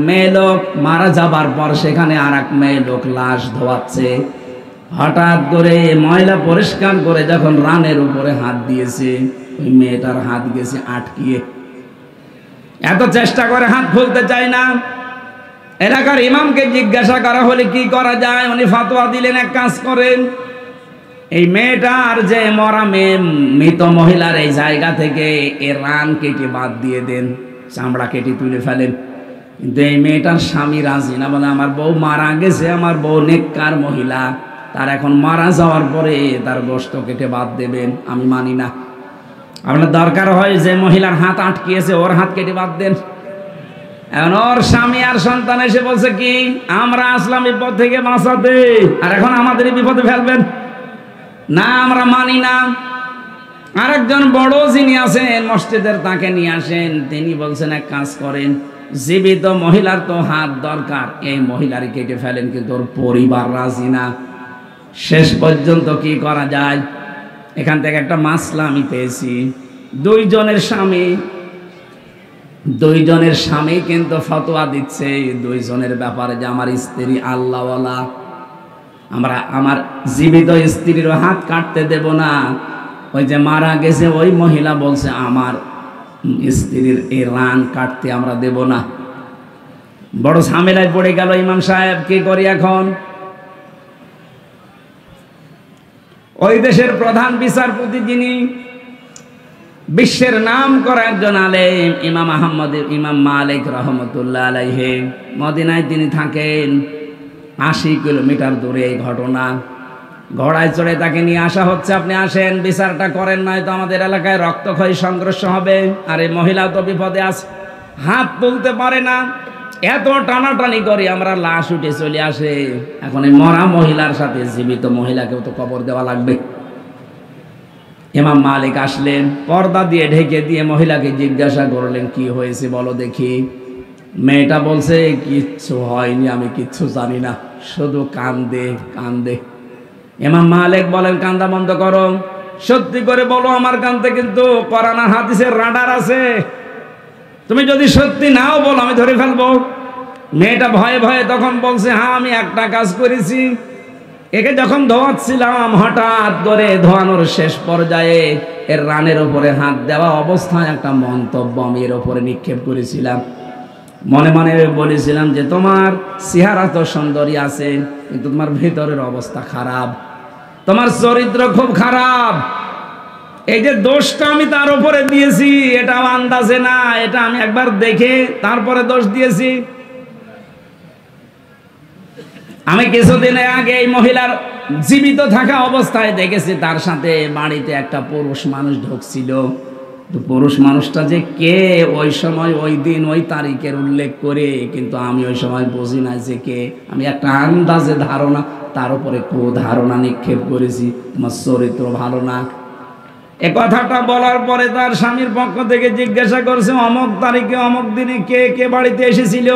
মেয়ে লোক মারা যাবার পর সেখানে আর এক মেয়ে লোক লাশ ধোয়াচ্ছে। হঠাৎ করে ময়লা পরিষ্কার করে যখন রানের উপরে হাত দিয়েছে, ওই মেয়েটার হাত গেছে আটকিয়ে। এত চেষ্টা করে হাত খুলতে চায় না। এলাকার ইমামকে জিজ্ঞাসা করা হলে কি করা যায়, উনি ফতোয়া দিলেন, এক কাজ করেন, এই মেয়েটার যে মরা মেয়ে, মৃত মহিলার এই জায়গা থেকে এর রান কেটে বাদ দিয়ে দেন, চামড়া কেটে তুলে ফেলেন। কিন্তু এই মেয়েটার স্বামী রাজি না, বলে আমার বউ মারা গেছে, আমার বউ নেককার মহিলা, তার এখন মারা যাওয়ার পরে তার গোশত কেটে বাদ দেবেন, আমি মানি না। আপনার দরকার হয় যে মহিলার হাত আটকিয়েছে ওর হাত কেটে বাদ দেন। এখন ওর স্বামী আর সন্তান এসে বলছে কি, আমরা আসলাম বিপদ থেকে বাঁচাতে, আর এখন আমাদেরই বিপদে ফেলবেন না, আমরা মানি না। আরেকজন বড় যিনি আছেন মসজিদের, তাকে নিয়ে আসেন। তিনি বলছেন এক কাজ করেন, জীবিত মহিলার তো হাত দরকার, এই মহিলারই কেটে ফেলেন, কিন্তু ওর পরিবার রাজি না। শেষ পর্যন্ত কি করা যায়, এখান থেকে একটা মাসলা আমি পেয়েছি। দুইজনের স্বামী কিন্তু ফতোয়া দিচ্ছে দুইজনের ব্যাপারে যে আমার স্ত্রী আল্লাহওয়ালা, আমার জীবিত স্ত্রীর হাত কাটতে দেব না। ওই যে মারা গেছে ওই মহিলা বলছে আমার স্ত্রীর এই রান কাটতে আমরা দেব না। বড় ঝামেলায় পড়ে গেল ইমাম সাহেব, কি করি এখন? ওই দেশের প্রধান বিচারপতি, যিনি বিশ্বের নাম করা একজন আলেম, ইমাম মালিক রহমতুল্লাহ আলাইহি, মদিনায় তিনি থাকেন। 80 কিলোমিটার দূরে এই ঘটনা। ঘোড়ায় চড়ে তাকে নিয়ে আসা হচ্ছে, আপনি আসেন বিচারটা করেন, নয়তো আমাদের এলাকায় রক্তক্ষয়ী সংঘর্ষ হবে। আর এই মহিলা তো বিপদে আছে, হাত তুলতে পারে না। এত টানাটানি করি আমরা, লাশ উঠে চলে আসে। এখন এই মরা মহিলার সাথে জীবিত মহিলাকেও তো কবর দেওয়া লাগবে। ইমাম মালিক আসলেন, পর্দা দিয়ে ঢেকে দিয়ে মহিলাকে জিজ্ঞাসা করলেন, কি হয়েছে বলো দেখি। মেয়েটা বলছে, কিচ্ছু হয়নি, আমি কিচ্ছু জানি না, শুধু কান্দে কান্দে। ইমাম মালিক বলেন, কান্দা বন্ধ করো, সত্যি করে বলো আমার কান্দে কিন্তু কোরআন আর হাদিসের রাডার আছে, তুমি যদি সত্যি নাও বলো আমি ধরে ফেলবো। মেয়েটা ভয়ে ভয়ে তখন বলছে, হ্যাঁ আমি একটা কাজ করেছি, একে যখন ধোয়াচ্ছিলাম হঠাৎ করে ধোয়ানোর শেষ পর্যায়ে এর রানের উপরে হাত দেওয়া অবস্থায় একটা মন্তব্য আমি এর উপরে নিক্ষেপ করেছিলাম। মনে মনে বলেছিলাম যে তোমার চেহারা তো সুন্দরী আছে, কিন্তু তোমার ভেতরের অবস্থা খারাপ, তোমার চরিত্র খুব খারাপ। এই যে দোষটা আমি তার উপরে দিয়েছি, এটা আন্দাজে না, এটা আমি একবার দেখে তারপরে দোষ দিয়েছি। আমি কিছুদিন আগে এই মহিলার জীবিত থাকা অবস্থায় দেখেছি, তার সাথে বাড়িতে একটা পুরুষ মানুষ ঢুকছিল। তো পুরুষ মানুষটা যে কে, ওই সময় ওই দিন ওই তারিখের উল্লেখ করে, কিন্তু আমি ওই সময় বুঝি না যে কে। আমি একটা আন্দাজে ধারণা, তার উপরে ধারণা নিক্ষেপ করেছি, তোমার চরিত্র ভালো না। এ কথাটা বলার পরে তার স্বামীর পক্ষ থেকে জিজ্ঞাসা করছে, অমুক তারিখে অমুক দিনে কে কে বাড়িতে এসেছিল।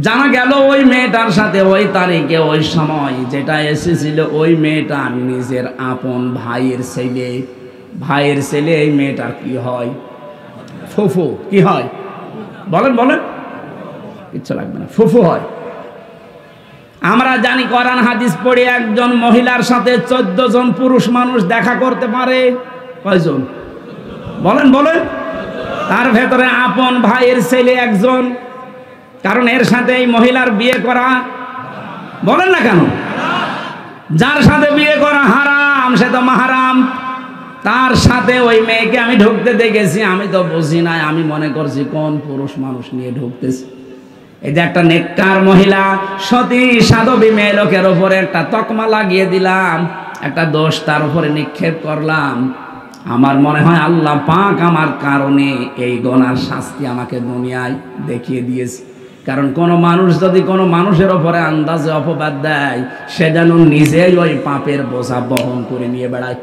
জানা গেল ওই মেয়েটার সাথে ওই তারিখে ওই সময় যেটা এসেছিল ওই মেয়েটা নিজের আপন ভাইয়ের ছেলে। ভাইয়ের ছেলে এই মেয়েটার কি হয়? ফুফু। কি হয় বলেন বলেন? কিচ্ছু লাগবে না, ফুফু হয়। আমরা জানি কোরআন হাদিস পড়ে একজন মহিলার সাথে 14 জন পুরুষ মানুষ দেখা করতে পারে। কয়জন বলেন বলেন? তার ভেতরে আপন ভাইয়ের ছেলে একজন, কারণ এর সাথে এই মহিলার বিয়ে করা, বলেন না কেন? যার সাথে বিয়ে করা হারাম সে তো মাহারাম। তার সাথে ওই মেয়েকে আমি ঢুকতে দেখেছি, আমি তো বুঝি নাই, আমি মনে করছি কোন পুরুষ মানুষ নিয়ে ঢুকতেছে। এই যে একটা নেককার মহিলা, সতী সাধবী মেয়ে লোকের উপরে একটা তকমা লাগিয়ে দিলাম, একটা দোষ তার উপরে নিক্ষেপ করলাম। আমার মনে হয় আল্লাহ পাক আমার কারণে এই গুনার শাস্তি আমাকে দুনিয়ায় দেখিয়ে দিয়েছে। কারণ কোন মানুষ যদি কোনো মানুষের ওপরে আন্দাজে অপবাদ দেয়, সে যেন নিজেই ওই পাপের বোঝা বহন করে নিয়ে বেড়ায়।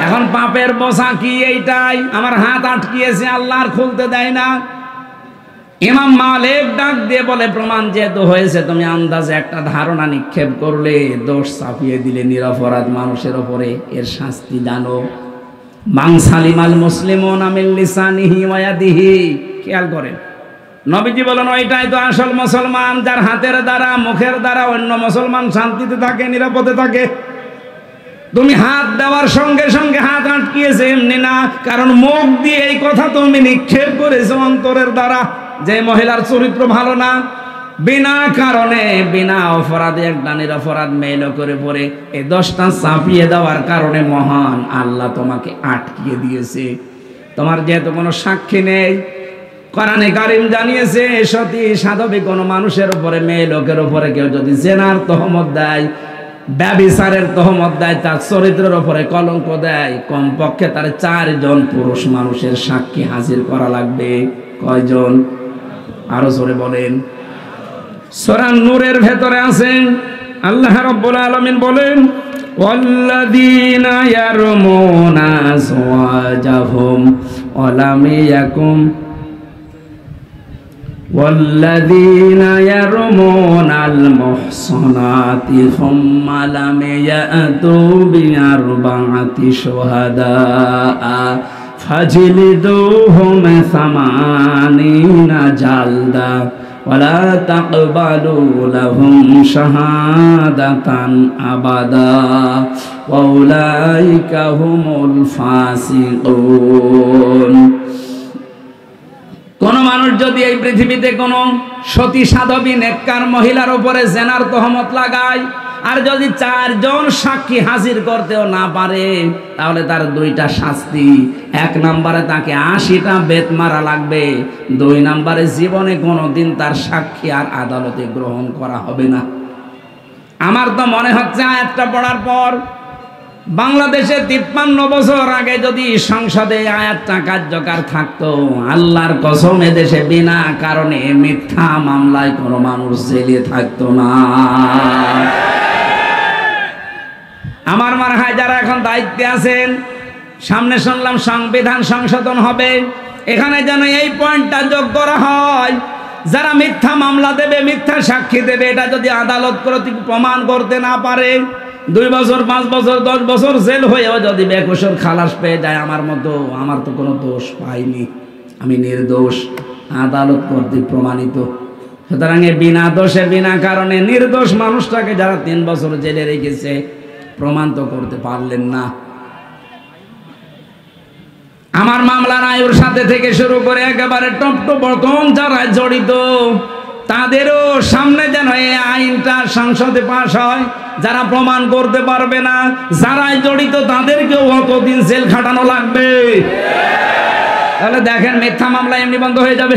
এখন পাপের বোঝা কি? এইটাই, আমার হাত আটকিয়েছে, আল্লাহ আর খুলতে দেয় না। ইমাম মালিক ডাক দিয়ে বলে, প্রমাণ যেহেতু হয়েছে, তুমি আন্দাজে একটা ধারণা নিক্ষেপ করলে, দোষ চাপিয়ে দিলে নিরপরাধ মানুষের ওপরে, এর শাস্তি জানো। মান সালিমাল মুসলিমুনা মিন লিসানিহি ওয়া ইয়াদিহি। খেয়াল করেন, নবীজি বলেন ওইটাই তো আসল মুসলমান, যার হাতের দ্বারা মুখের দ্বারা অন্য মুসলমান শান্তিতে থাকে, নিরাপদে থাকে। তুমি হাত দেওয়ার সঙ্গে সঙ্গে হাত আটকিয়েছে এমনি না, কারণ মুখ দিয়ে এই কথা তুমি নিক্ষেপ করেছো অন্তরের দ্বারা যে মহিলার চরিত্র ভালো না। বিনা কারণে বিনা অপরাধে একটা নিরপরাধ মেয়ে করে পড়ে এই 10টা চাপিয়ে দেওয়ার কারণে মহান আল্লাহ তোমাকে আটকিয়ে দিয়েছে। তোমার যেহেতু কোনো সাক্ষী নেই, কোরআনে কারীম জানিয়েছে সতী সাধবী কোনো মানুষের উপরে, মেয়ে লোকের উপরে কেউ যদি জেনার তহমত দেয়, ব্যভিচারের তহমত দেয়, তার চরিত্রের উপরে কলঙ্ক দেয়, কমপক্ষে তার 4 জন পুরুষ মানুষের সাক্ষী হাজির করা লাগবে। কয়জন? আরো জোরে বলেন। সূরা নূরের ভেতরে আছে আল্লাহ রাব্বুল আলামিন বলেন ওয়াল্লাযীনা ইয়ারমুনা আযওয়াজাহুম ওয়া লাম ইয়াকুম والذين يرمون المحصنات ثم لم يأتوا بأربعة شهداء فاجلدوهم 80 جلدة ولا تقبلوا لهم شهادة أبدا وأولئك هم الفاسقون। কোন মানুষ যদি এই পৃথিবীতে কোন সতী সাধবী নেককার মহিলার উপরে জেনার তহমত লাগায়, আর যদি 4 জন সাক্ষী হাজির করতেও না পারে, তাহলে তার 2টা শাস্তি। 1 নম্বরে তাকে 80টা বেত মারা লাগবে। 2 নম্বরে জীবনে কোনোদিন তার সাক্ষী আর আদালতে গ্রহণ করা হবে না। আমার তো মনে হচ্ছে আয়াতটা পড়ার পর বাংলাদেশে 53 বছর আগে যদি সংসদে আয়াতটা কার্যকর থাকতো, আল্লাহর কসম এদেশে বিনা কারণে মিথ্যা মামলায় কোনো মানুষ জেলে থাকতো না। আমার মনে হয় যারা এখন দায়িত্বে আছেন, সামনে শুনলাম সংবিধান সংশোধন হবে, এখানে যেন এই পয়েন্টটা যোগ করা হয়, যারা মিথ্যা মামলা দেবে, মিথ্যা সাক্ষী দেবে, এটা যদি আদালত কর্তৃক প্রমাণ করতে না পারে, 2 বছর 5 বছর 10 বছর জেল হয়েও যদি বেকসুর খালাস পেয়ে যায়, আমার মতো, আমার তো কোনো দোষ পাইনি, আমি নির্দোষ, আদালত কর্তৃক প্রমাণিত। সুতরাং বিনা দোষে বিনা কারণে নির্দোষ মানুষটাকে যারা 3 বছর জেলে রেখেছে, প্রমাণ তো করতে পারলেন না। আমার মামলার আয়ুর সাথে থেকে শুরু করে একেবারে টপ টু বটম যারা জড়িত, তাদেরও সামনে যেন এই আইনটা সংসদে পাশ হয়। যারা প্রমাণ করতে পারবে না, যারাই জড়িত, তাদেরকেও অতদিন জেল খাটানো লাগবে। তাহলে দেখেন মিথ্যা মামলা এমনি বন্ধ হয়ে যাবে।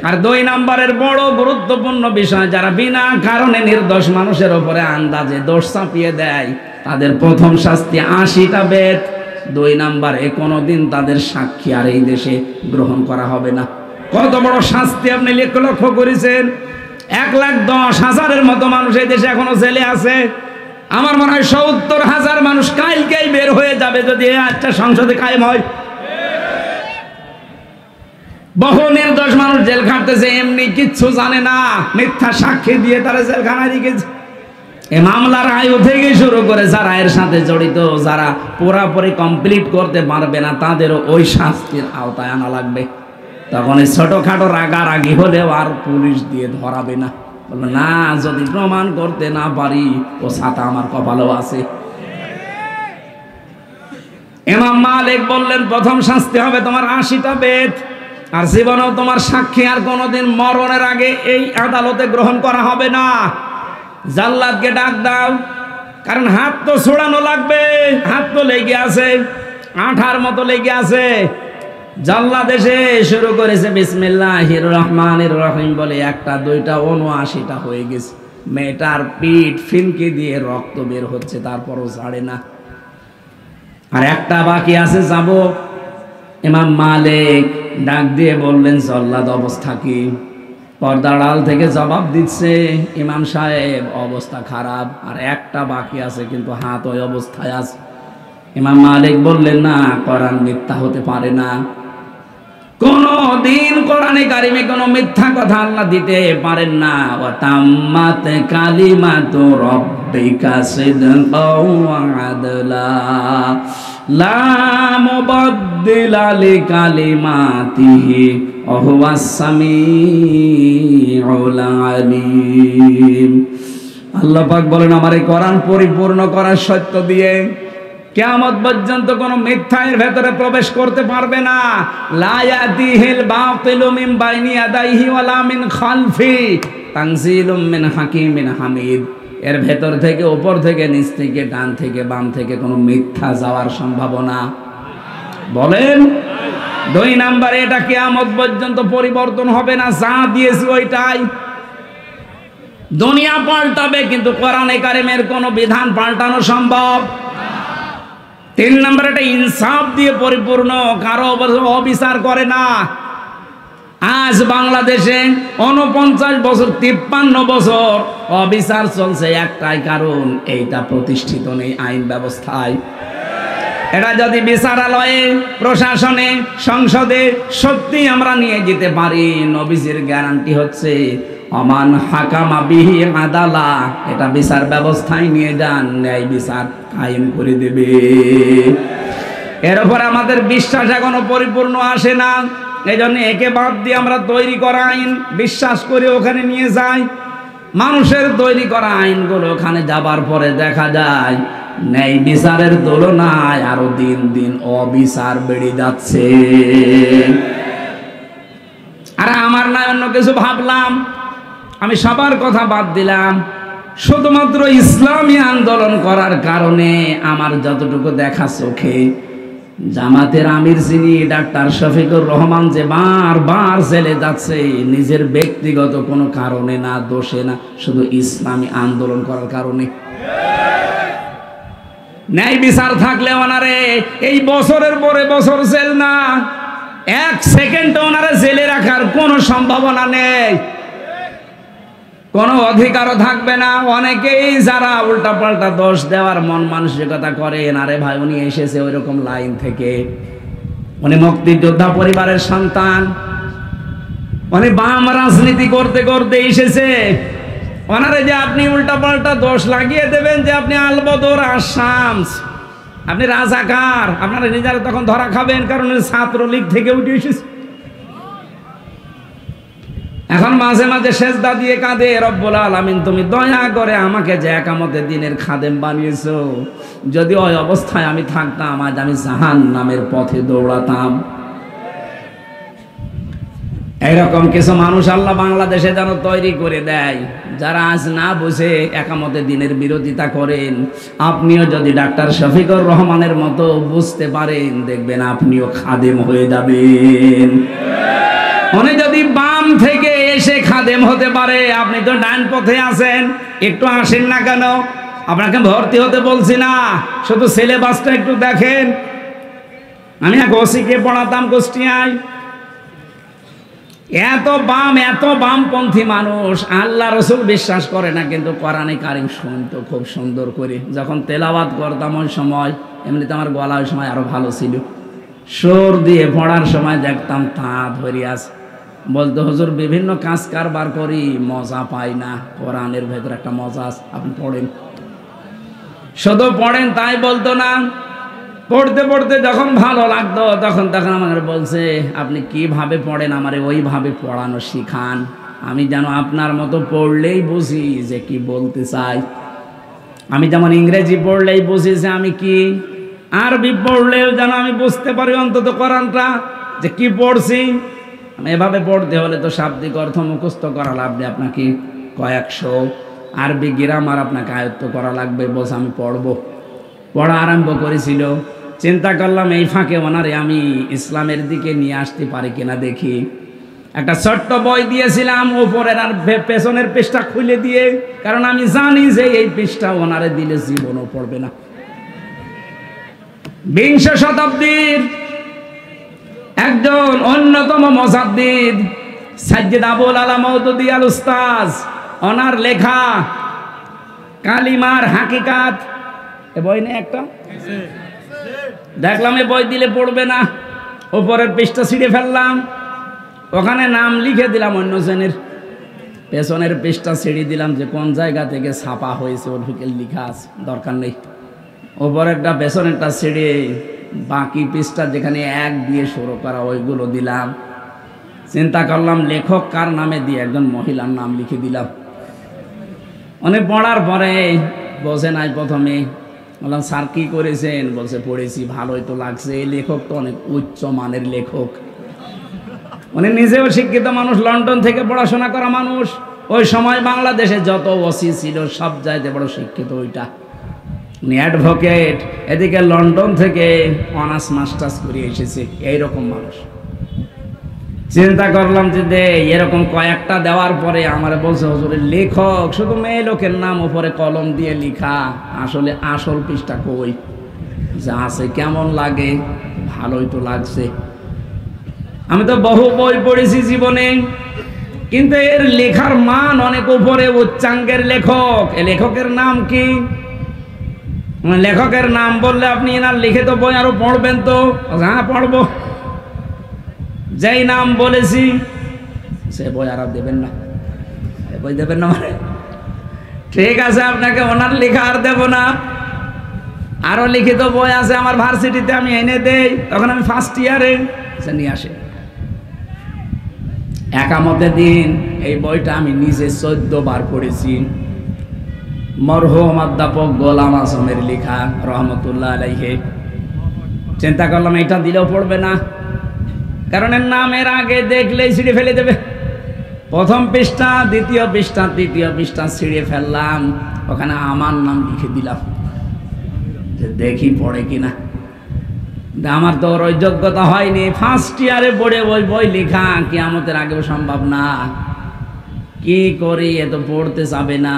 আর 2 নম্বরের বড় গুরুত্বপূর্ণ বিষয়, যারা বিনা কারণে নির্দোষ মানুষের উপরে আন্দাজে দোষ চাপিয়ে দেয়, তাদের প্রথম শাস্তি 80টা বেত। 2 নম্বরে কোনোদিন তাদের সাক্ষী আর এই দেশে গ্রহণ করা হবে না। কত বড় শাস্তি আপনি লক্ষ্য করেছেন? 1,10,000-এর মতো মানুষ এই দেশে এখনো জেলে আছে। আমার মনে হয় 70,000 মানুষ কালকেই বের হয়ে যাবে যদি এই আজটা সংসদে কায়েম হয়। বহু নির্দোষ মানুষ জেল খাটতেছে, এমনি কিচ্ছু জানে না, মিথ্যা সাক্ষী দিয়ে তারা জেলখানায় রেখেছে। এই মামলার আয়ু থেকে শুরু করে যারা এর সাথে জড়িত, যারা পুরাপুরি কমপ্লিট করতে পারবে না, তাদেরও ওই শাস্তির আওতায় আনা লাগবে। তখন এই ছোটখাটো রাগারাগি হলেও আর পুলিশ দিয়ে ধরাবে না, বলবে না যদি প্রমাণ করতে না পারি, ও ছাতা আমার কপালেও আছে। ইমাম মালিক বললেন প্রথম শাস্তি হবে তোমার 80টা বেত, আর জীবনেও তোমার সাক্ষী আর কোনোদিন মরণের আগে এই আদালতে গ্রহণ করা হবে না। জাল্লাদকে ডাক দাও, কারণ হাত তো ছোড়ানো লাগবে, হাত তো লেগে আছে, আঠার মতো লেগে আছে। জাল্লাদ এসে শুরু করেছে বিসমিল্লাহির রহমানির রহিম বলে, 1টা 2টা 79টা হয়ে গেছে। মেয়েটার পিঠ ফিনকে দিয়ে রক্ত বের হচ্ছে, তারপরও ছাড়ে না। আর একটা বাকি আছে যাব। ইমাম মালিক ডাক দিয়ে বললেন জাল্লাদ অবস্থা কি? পর্দার আড়াল থেকে জবাব দিচ্ছে, ইমাম সাহেব অবস্থা খারাপ, আর একটা বাকি আছে, কিন্তু হাত ওই অবস্থায় আছে। ইমাম মালিক বললেন না, কোরআন মিথ্যা হতে পারে না, কোনো দিন কোরআনে কারিমে কোনো মিথ্যা কথা আল্লাহ দিতে পারেন না। ওয়া তাম্মাত কালিমাতু রাব্বিকা সিদকাও ওয়া আদলা লা মুবাদদিলা লিকালিমাতিহি ওয়া হুয়াস সামিউল আলিম। আল্লাহ পাক বলেন আমার এই কোরআন পরিপূর্ণ করার সত্য দিয়ে কিয়ামত পর্যন্ত কোনো মিথ্যা এর ভেতরে প্রবেশ করতে পারবে না। লা ইয়াতিহিল বাতিলু মিন বাইনি ইয়াদাইহি ওয়ালা মিন খালফি তানজিলুম মিন হাকিমিন হামিদ। এর ভেতর থেকে, উপর থেকে, নিচ থেকে, ডান থেকে, বাম থেকে কোনো মিথ্যা যাওয়ার সম্ভাবনা বলেন। 2 নাম্বারে এটা কিয়ামত পর্যন্ত পরিবর্তন হবে না, যা দিয়েছি ওইটাই। দুনিয়া পাল্টাবে কিন্তু কোরআনে কারিমের কোনো বিধান পাল্টানো সম্ভব। 3 নম্বর এটা ইনসাফ দিয়ে পরিপূর্ণ, কারো অবিচার করে না। আজ বাংলাদেশে 49 বছর 53 বছর অবিচার চলছে, একটাই কারণ, এইটা প্রতিষ্ঠিত নেই আইন ব্যবস্থায়। এটা যদি বিচারালয়ে, প্রশাসনে, সংসদে সত্যি আমরা নিয়ে যেতে পারি, নবীজির গ্যারান্টি হচ্ছে অমান হাকামা বিহি আদালা, এটা বিচার ব্যবস্থায় নিয়ে যান, ন্যায় বিচার কায়েম করে দেবে। এর উপর আমাদের বিশ্বাস এখনো পরিপূর্ণ আসে না, এই জন্য একে বাদ দিয়ে আমরা তৈরি করা আইন বিশ্বাস করে ওখানে নিয়ে যাই। মানুষের তৈরি করা আইনগুলো ওখানে যাবার পরে দেখা যায় ন্যায় বিচারের তুলনায় আরো দিন দিন অবিচার বেড়ে যাচ্ছে। আর আমার না অন্য কিছু ভাবলাম, আমি সবার কথা বাদ দিলাম, শুধুমাত্র ইসলামী আন্দোলন করার কারণে আমার যতটুকু দেখা চোখে জামাতের আমির যিনি ডাক্তার শফিকুর রহমান যে বারবার জেলে যাচ্ছে, নিজের ব্যক্তিগত কোনো কারণে না, দোষে না, শুধু ইসলামী আন্দোলন করার কারণে। ন্যায় বিচার থাকলে ওনারে এই বছরের পরে বছর জেল না, 1 সেকেন্ড ওনারে জেলে রাখার কোনো সম্ভাবনা নেই, কোনো অধিকারও থাকবে না। অনেকেই যারা উল্টাপাল্টা দোষ দেওয়ার মন মানসিকতা করেন, আরে ভাই উনি এসেছে ওই রকম লাইন থেকে, উনি মুক্তিযোদ্ধা পরিবারের সন্তান, উনি বাম রাজনীতি করতে করতে এসেছে, ওনারে যে আপনি উল্টাপাল্টা দোষ লাগিয়ে দেবেন যে আপনি আলবদর আসামস, আপনি রাজাকার, আপনারা নিজেরা তখন ধরা খাবেন, কারণ ছাত্রলীগ থেকে উঠে এসেছে। এখন মাঝে মাঝে সেজদা দিয়ে কাঁদে, রব্বুল আলামিন তুমি দয়া করে আমাকে যে একামতে দিনের খাদেম বানিয়েছো, যদি ওই অবস্থায় আমি থাকতাম আজ আমি জাহান্নামের পথে দৌড়াতাম। এইরকম কিছু মানুষ আল্লাহ বাংলাদেশে যেন তৈরি করে দেয়, যারা আজ না বুঝে একামতে দিনের বিরোধিতা করেন। আপনিও যদি ডাক্তার শফিকুর রহমানের মতো বুঝতে পারেন, দেখবেন আপনিও খাদেম হয়ে যাবেন। উনি যদি বাম থেকে এসে খাদেম হতে পারে, আপনি তো ডান পথে আছেন, একটু আসেন না কেন? আপনাকে ভর্তি হতে বলছি না, শুধু সিলেবাসটা একটু দেখেন। আমি এক ওসিকে পড়াতাম কুষ্টিয়ায়, এত বামপন্থী মানুষ, আল্লাহ রসুল বিশ্বাস করে না, কিন্তু কোরআনে কারিম শুনতো খুব সুন্দর করে। যখন তেলাওয়াত করতাম ওই সময়, এমনিতে আমার গলা ওই সময় আরো ভালো ছিল, সুর দিয়ে পড়ার সময় দেখতাম তা ধরে আছে, বলতো হুজুর বিভিন্ন কাজ কারবার করি, মজা পাই না, কোরআনের ভেতর একটা মজা আছে, আপনি পড়েন, শুধু পড়েন তাই বলতো না। পড়তে পড়তে যখন ভালো লাগতো তখন আমাকে বলছে আপনি কিভাবে পড়েন, আমারে ওইভাবে পড়ানো শিখান, আমি যেন আপনার মতো পড়লেই বুঝি যে কি বলতে চাই। আমি যেমন ইংরেজি পড়লেই বুঝি যে আমি কি, আরবি পড়লেও যেন আমি বুঝতে পারি অন্তত কোরআনটা যে কি পড়ছি। আমি এভাবে পড়তে হলে তো শাব্দিক অর্থ মুখস্থ করা লাগবে, আপনাকে কয়েকশো আরবি গ্রামার আপনাকে আয়ত্ত করা লাগবে। বলছে আমি পড়বো, পড়া আরম্ভ করেছিল। চিন্তা করলাম এই ফাঁকে ওনারে আমি ইসলামের দিকে নিয়ে আসতে পারি কিনা দেখি। একটা ছোট্ট বই দিয়েছিলাম, উপরের আর পেছনের পৃষ্ঠা খুলে দিয়ে, কারণ আমি জানি যে এই পৃষ্ঠা ওনারে দিলে জীবনও পড়বে না। 20 শতাব্দীর একজন অন্যতম মুজাদ্দিদ সাইয়্যিদ আবুল আলা মওদুদী আল উস্তাজ, ওনার লেখা কালিমার হাকিকাত, এ বই নেই একটা, দেখলাম এ বই দিলে পড়বে না, উপরের পৃষ্ঠা ছিঁড়ে ফেললাম, ওখানে নাম লিখে দিলাম অন্য জনের, পেছনের পৃষ্ঠা ছিঁড়ে দিলাম যে কোন জায়গা থেকে ছাপা হয়েছে ওদিকে লেখা আছে, দরকার নেই। উপরেরটা পেছনেরটা ছিঁড়ে বাকি পৃষ্ঠা যেখানে 1 দিয়ে শুরু করা ওইগুলো দিলাম। চিন্তা করলাম লেখক কার নামে দিয়ে একজন মহিলার নাম লিখে দিলাম। অনেক পড়ার পরে বসে নাই, প্রথমে বললাম স্যার কি করেছেন? বলছে পড়েছি, ভালোই তো লাগছে, এই লেখক তো অনেক উচ্চ মানের লেখক। উনি নিজেও শিক্ষিত মানুষ, লন্ডন থেকে পড়াশোনা করা মানুষ। ওই সময় বাংলাদেশে যত ওসি ছিল সব চাইতে বড় শিক্ষিত ওইটা। উনি অ্যাডভোকেট, এদিকে লন্ডন থেকে অনার্স মাস্টার্স করে এসেছে, এইরকম মানুষ। চিন্তা করলাম যে দে, এরকম কয়েকটা দেওয়ার পরে আমার বলছে হুজুরের লেখক শুধু মেয়ে লোকের নাম উপরে কলম দিয়ে লিখা, আসলে আসল পৃষ্ঠা কই? যা আছে কেমন লাগে? ভালোই তো লাগছে। আমি তো বহু বই পড়েছি জীবনে, কিন্তু এর লেখার মান অনেক উপরে, উচ্চাঙ্গের লেখক। এ লেখকের নাম কি? লেখকের নাম বললে আপনি এনার লিখিত বই আরো পড়বেন তো? হ্যাঁ পড়বো। যেই নাম বলেছি সে বই আর দেবেন না, বই দেবেন না মানে ঠিক আছে, আপনাকে ওনার লেখা আর দেব না। আরো লিখিত বই আছে আমার ভার্সিটিতে, আমি এনে দেই, তখন আমি ফার্স্ট ইয়ারে, সে নিয়ে আসে। একামতের দিন এই বইটা আমি নিজে 14 বার পড়েছি। মরহুম অধ্যাপক গোলাম আজমের লেখা, রহমতুল্লাহ আলাইহি। চিন্তা করলাম এটা দিলেও পড়বে না, কারণ এর নামের আগে দেখলেই ছিঁড়ে ফেলে দেবে। প্রথম পৃষ্ঠা, দ্বিতীয় পৃষ্ঠা, তৃতীয় পৃষ্ঠা ছিঁড়ে ফেললাম, ওখানে আমার নাম লিখে দিলাম যে দেখি পড়ে কিনা। আমার তো ওই যোগ্যতা হয়নি, ফার্স্ট ইয়ারে পড়ে ওই বই লেখা কিয়ামতের আগেও সম্ভব না। কি করি, এ তো পড়তে যাবে না।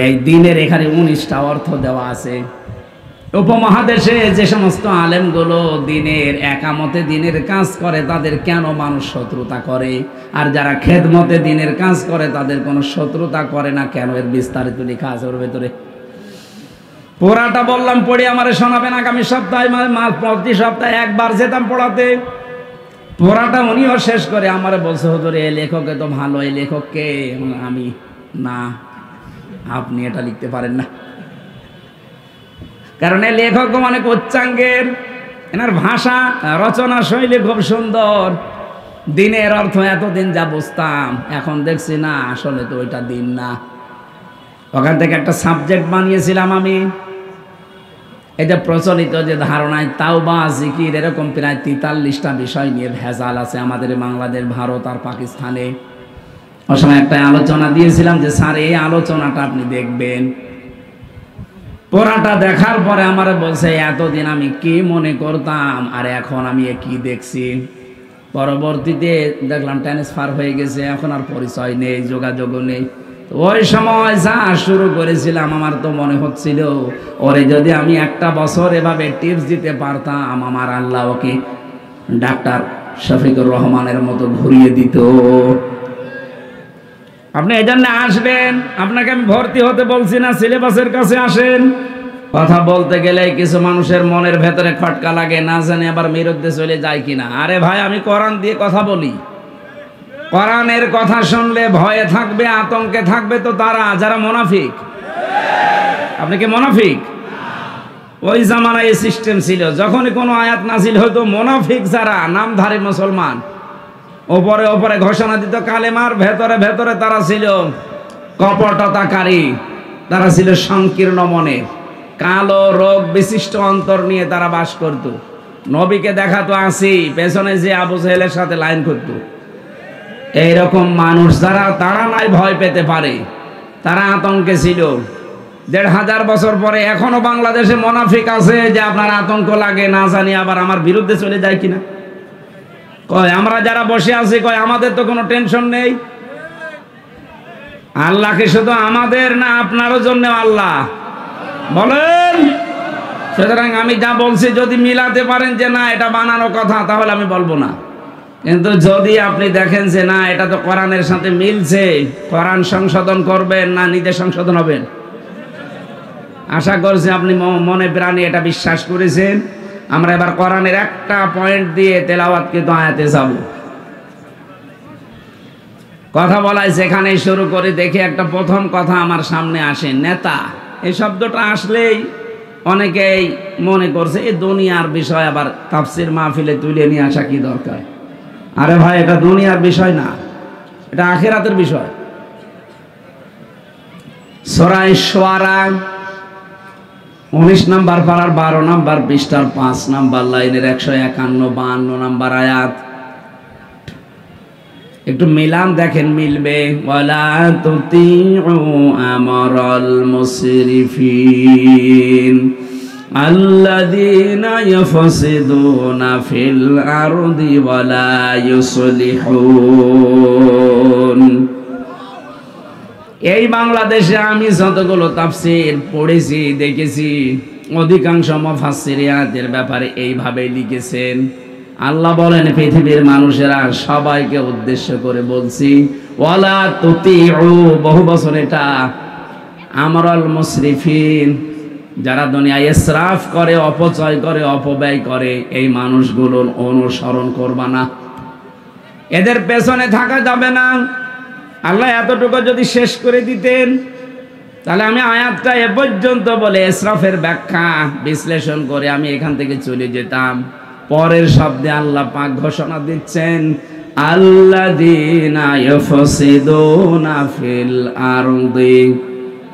এই দিনের এখানে 19টা অর্থ দেওয়া আছে। উপমহাদেশে যে সমস্ত আলেমগুলো দিনের একামতে দিনের কাজ করে তাদের কেন মানুষ শত্রুতা করে, আর যারা খেদমতে দিনের কাজ করে তাদের কোনো শত্রুতা করে না কেন, এর বিস্তারিত লেখা আছে ওর ভেতরে। পুরাটা বললাম পড়ে আমারে শোনাবেন আগামী সপ্তাহে, প্রতি সপ্তাহে একবার যেতাম পড়াতে। পুরাটা উনিও শেষ করে আমারে বলছে হুজুর এই লেখকে তো ভালো, এই লেখককে? আমি না, আপনি এটা লিখতে পারেন না, কারণ এই লেখক অনেক উচ্চাঙ্গের, এনার ভাষা রচনা শৈলী খুব সুন্দর। দিনের অর্থ এতদিন যা বুঝতাম, এখন দেখছি না আসলে তো ওইটা দিন না। ওখান থেকে একটা সাবজেক্ট বানিয়েছিলাম আমি। এটা প্রচলিত যে ধারণায় তাওবা, জিকির, এরকম প্রায় 43টা বিষয় নিয়ে ভেজাল আছে আমাদের বাংলাদেশ, ভারত আর পাকিস্তানে। ওই সময় একটা আলোচনা দিয়েছিলাম যে স্যার এই আলোচনাটা আপনি দেখবেন। পড়াটা দেখার পরে আমার বলছে এতদিন আমি কি মনে করতাম আর এখন আমি কি দেখছি। পরবর্তীতে দেখলাম ট্রান্সফার হয়ে গেছে, এখন আর পরিচয় নেই, যোগাযোগও নেই। ওই সময় যা শুরু করেছিলাম আমার তো মনে হচ্ছিল ওরে যদি আমি একটা বছর এভাবে টিপস দিতে পারতাম, আমার আল্লাহ ওকে ডাক্তার শফিকুর রহমানের মতো ঘুরিয়ে দিত। আপনি এই জন্য আসবেন, আপনাকে আমি ভর্তি হতে বলছি না, সিলেবাসের কাছে আসেন। কথা বলতে গেলে কিছু মানুষের মনের ভেতরে খটকা লাগে, না জানি আবার বিরুদ্ধে চলে যায় কিনা। আরে ভাই, আমি কোরআন দিয়ে কথা বলি, কোরআনের কথা শুনলে ভয়ে থাকবে, আতঙ্কে থাকবে তো তারা যারা মুনাফিক। আপনি কি মুনাফিক? ওই জামানায় এই সিস্টেম ছিল, যখনই কোনো আয়াত নাজিল হতো মুনাফিক যারা নামধারী মুসলমান ওপরে ওপরে ঘোষণা দিত কালেমার, ভেতরে ভেতরে তারা ছিল কপটতাকারী, তারা ছিল সংকীর্ণ মনের, কালো রোগ বিশিষ্ট অন্তর নিয়ে তারা বাস করত। নবীকে দেখাতো আসি, পেছনে যে আবু জেহেলের সাথে লাইন করত। এইরকম মানুষ যারা, তারা নাই ভয় পেতে পারে, তারা আতঙ্কে ছিল। 1500 বছর পরে এখনো বাংলাদেশে মুনাফিক আছে যে আপনার আতঙ্ক লাগে, না জানি আবার আমার বিরুদ্ধে চলে যায় কিনা। কয় আমরা যারা বসে আছি, কয় আমাদের তো কোনো টেনশন নেই। আল্লাহকে শুধু আমাদের না আপনারও জন্য আল্লাহ বলেন। সুতরাং আমি যা বলছি যদি মিলাতে পারেন যে না এটা বানানো কথা, তাহলে আমি বলবো না। কিন্তু যদি আপনি দেখেন যে না এটা তো কোরআনের সাথে মিলছে, কোরআন সংশোধন করবেন না নিজে সংশোধন হবেন। আশা করছি আপনি মনে প্রাণে এটা বিশ্বাস করেছেন। আমরা এবার কোরআনের একটা পয়েন্ট দিয়ে তেলাওয়াতকৃত আয়াতে যাব। কথা বলায় সেখানেই শুরু করে দেখি একটা প্রথম কথা আমার সামনে আসে, নেতা। এই শব্দটা আসলেই অনেকেই মনে করছে এই দুনিয়ার বিষয় আবার তাফসির মাহফিলে তুলে নিয়ে আসা কি দরকার। আরে ভাই, এটা দুনিয়ার বিষয় না, এটা আখিরাতের বিষয়। সূরা শুআরা 19 নম্বর পারার 12 নম্বর পৃষ্ঠার 5 নম্বর লাইনের 151-52 নম্বর আয়াত। একটু মিলান দেখেন, মিলবে। ওয়ালা তুতিউ আমরাল মুসরিফিন আল্লাযীনা ইয়াফসিদুনা ফিল আরদি ওয়ালা ইউসলিহুন। এই বাংলাদেশে আমি যতগুলো তাফসীর পড়েছি, দেখেছি, অধিকাংশ মুফাসসিরিয়াতের ব্যাপারে এইভাবে লিখেছেন। আল্লাহ বলেন, পৃথিবীর মানুষেরা সবাইকে উদ্দেশ্য করে বলছি, ওয়ালা তুতিউ, বহু বছর এটা, আমরাল মুসরিফিন, যারা দুনিয়ায় ইসরাফ করে, অপচয় করে, অপব্যয় করে, এই মানুষগুলোর অনুসরণ করবা না, এদের পেছনে থাকা যাবে না। আল্লাহ এতটুকু যদি শেষ করে দিতেন, তাহলে আমি আয়াতটা এ পর্যন্ত বলে ইসরাফের ব্যাখ্যা বিশ্লেষণ করে আমি এখান থেকে চলে যেতাম। পরের শব্দে আল্লাহ পাক ঘোষণা দিচ্ছেন, আল্লাযীনা ইয়াফসিদুনা ফিল আরদি।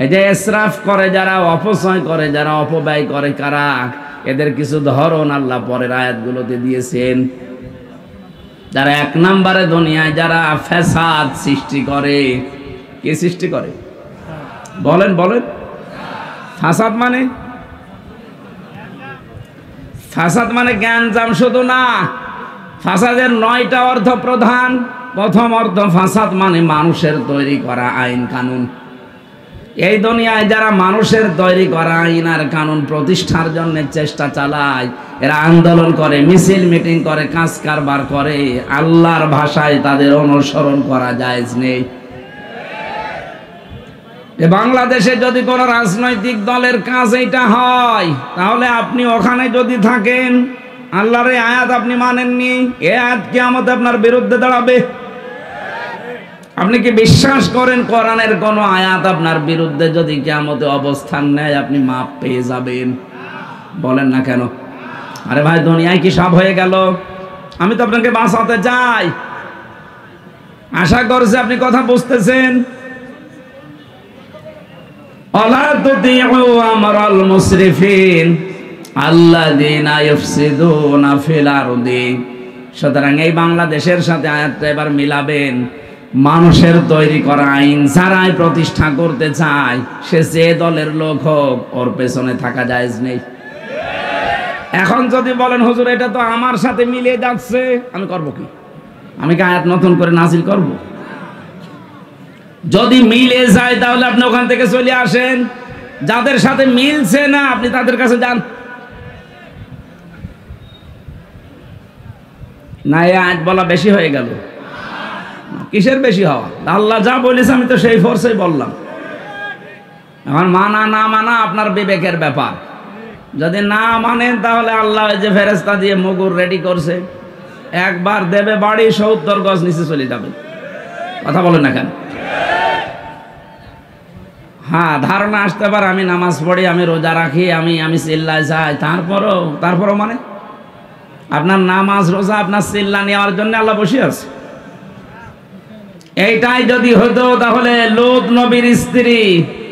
এই যে ইসরাফ করে যারা, অপচয় করে যারা, অপব্যয় করে কারা, এদের কিছু ধরন আল্লাহ পরের আয়াতগুলোতে দিয়েছেন। যারা এক নম্বরে দুনিয়ায় যারা ফ্যাসাদ সৃষ্টি করে। কে সৃষ্টি করে? বলেন বলেন। ফাসাদ মানে, ফাসাদ মানে জ্ঞানজাম শুধু না, ফাসাদের 9টা অর্থ প্রধান। প্রথম অর্থ, ফাসাদ মানে মানুষের তৈরি করা আইন কানুন। এই দুনিয়ায় যারা মানুষের তৈরি করা আইন আর কানুন প্রতিষ্ঠার জন্য চেষ্টা চালায়, এরা আন্দোলন করে, মিছিল মিটিং করে, কাজ কারবার করে, আল্লাহর ভাষায় তাদের অনুসরণ করা জায়েজ নেই। বাংলাদেশে যদি কোনো রাজনৈতিক দলের কাজ এইটা হয়, তাহলে আপনি ওখানে যদি থাকেন, আল্লাহর এই আয়াত আপনি মানেননি, এই আয়াত কিয়ামতে আপনার বিরুদ্ধে দাঁড়াবে। আপনি কি বিশ্বাস করেন কোরআনের কোন আয়াত আপনার বিরুদ্ধে যদি কিয়ামতে অবস্থান নেয় আপনি মাপ পেয়ে যাবেন? বলেন না কেন? আরে ভাই, দুনিয়ায় কি সব হয়ে গেল? আমি তো আপনাকে বাঁচাতে চাই, আশা করছি আপনি কথা বুঝতেছেন। ওয়ালা তুতিউ আমরাল মুসরিফিন আল্লাযীনা ইউফসিদুনা ফিল আরদি। সুতরাং এই বাংলাদেশের সাথে আয়াতটা এবার মিলাবেন। মানুষের তৈরি করা আইন যারাই প্রতিষ্ঠা করতে চায়, সে যে দলের লোক হোক, ওর পেছনে থাকা জায়েজ নেই। এখন যদি বলেন, হুজুর এটা তো আমার সাথে মিলে যাচ্ছে, আমি করব কি? আমি কি আয়াত নতুন করে নাজিল করব? যদি মিলে যায় তাহলে আপনি ওখান থেকে চলে আসেন। যাদের সাথে মিলছে না, আপনি তাদের কাছে যান। না, এই আয়াত বলা বেশি হয়ে গেল। কিসের বেশি হওয়া? আল্লাহ যা বলেছে আমি তো সেই ফোর্সেই বললাম। এখন মানা না মানা আপনার বিবেকের ব্যাপার। যদি না মানেন তাহলে আল্লাহ যে ফেরেশতা দিয়ে মুগুর রেডি করছে, একবার দেবে বাড়ি, 70 গজ নিচে চলে যাবে। কথা বলেন না কেন? হ্যাঁ, ধারণা আসতে পারে আমি নামাজ পড়ি, আমি রোজা রাখি, আমি চিল্লায় যাই, তারপরও মানে আপনার নামাজ রোজা আপনার চিল্লা নেওয়ার জন্য আল্লাহ বসে আছে। এইটাই যদি হতো তাহলে লূত নবীর স্ত্রী,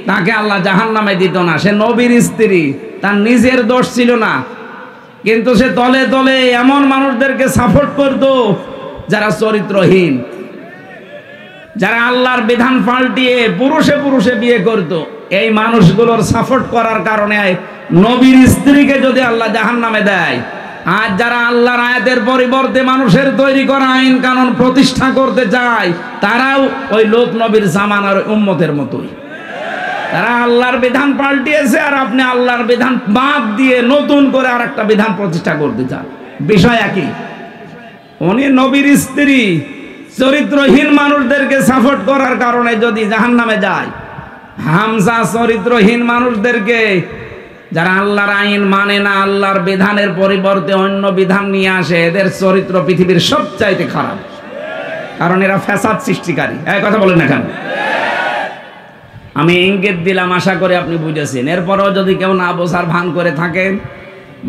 তাকে আল্লাহ জাহান্নামে দিত না। সে নবীর স্ত্রী, তার নিজের দোষ ছিল না, কিন্তু সে তলে তলে এমন মানুষদেরকে সাপোর্ট করত যারা চরিত্রহীন, যারা আল্লাহর বিধান পাল্টিয়ে পুরুষে পুরুষে বিয়ে করত। এই মানুষগুলোর সাপোর্ট করার কারণে নবীর স্ত্রীকে যদি আল্লাহ জাহান্নামে দেয়, আর যারা আল্লাহর আয়াতের পরিবর্তে মানুষের তৈরি করা আইন কানুন প্রতিষ্ঠা করতে চায়, তারাও ওই লূত নবীর জামানার উম্মতের মতোই। তারা আল্লাহর বিধান পাল্টিয়েছে, আর আপনি আল্লাহর বিধান বাদ দিয়ে নতুন করে আর একটা বিধান প্রতিষ্ঠা করতে চান। বিষয় একই। উনি নবীর স্ত্রী, চরিত্রহীন মানুষদেরকে সাপোর্ট করার কারণে যদি জাহান্নামে যায়, হামজা চরিত্রহীন মানুষদেরকে, যারা আল্লাহর আইন মানে না, আল্লাহর বিধানের পরিবর্তে অন্য বিধান নিয়ে আসে, এদের চরিত্র পৃথিবীর সবচাইতে খারাপ, কারণ এরা ফ্যাসাদ সৃষ্টিকারী। এই কথা বলেন না কেন? আমি ইঙ্গিত দিলাম, আশা করি আপনি বুঝেছেন। এরপরেও যদি কেউ না বোঝার ভান করে থাকেন,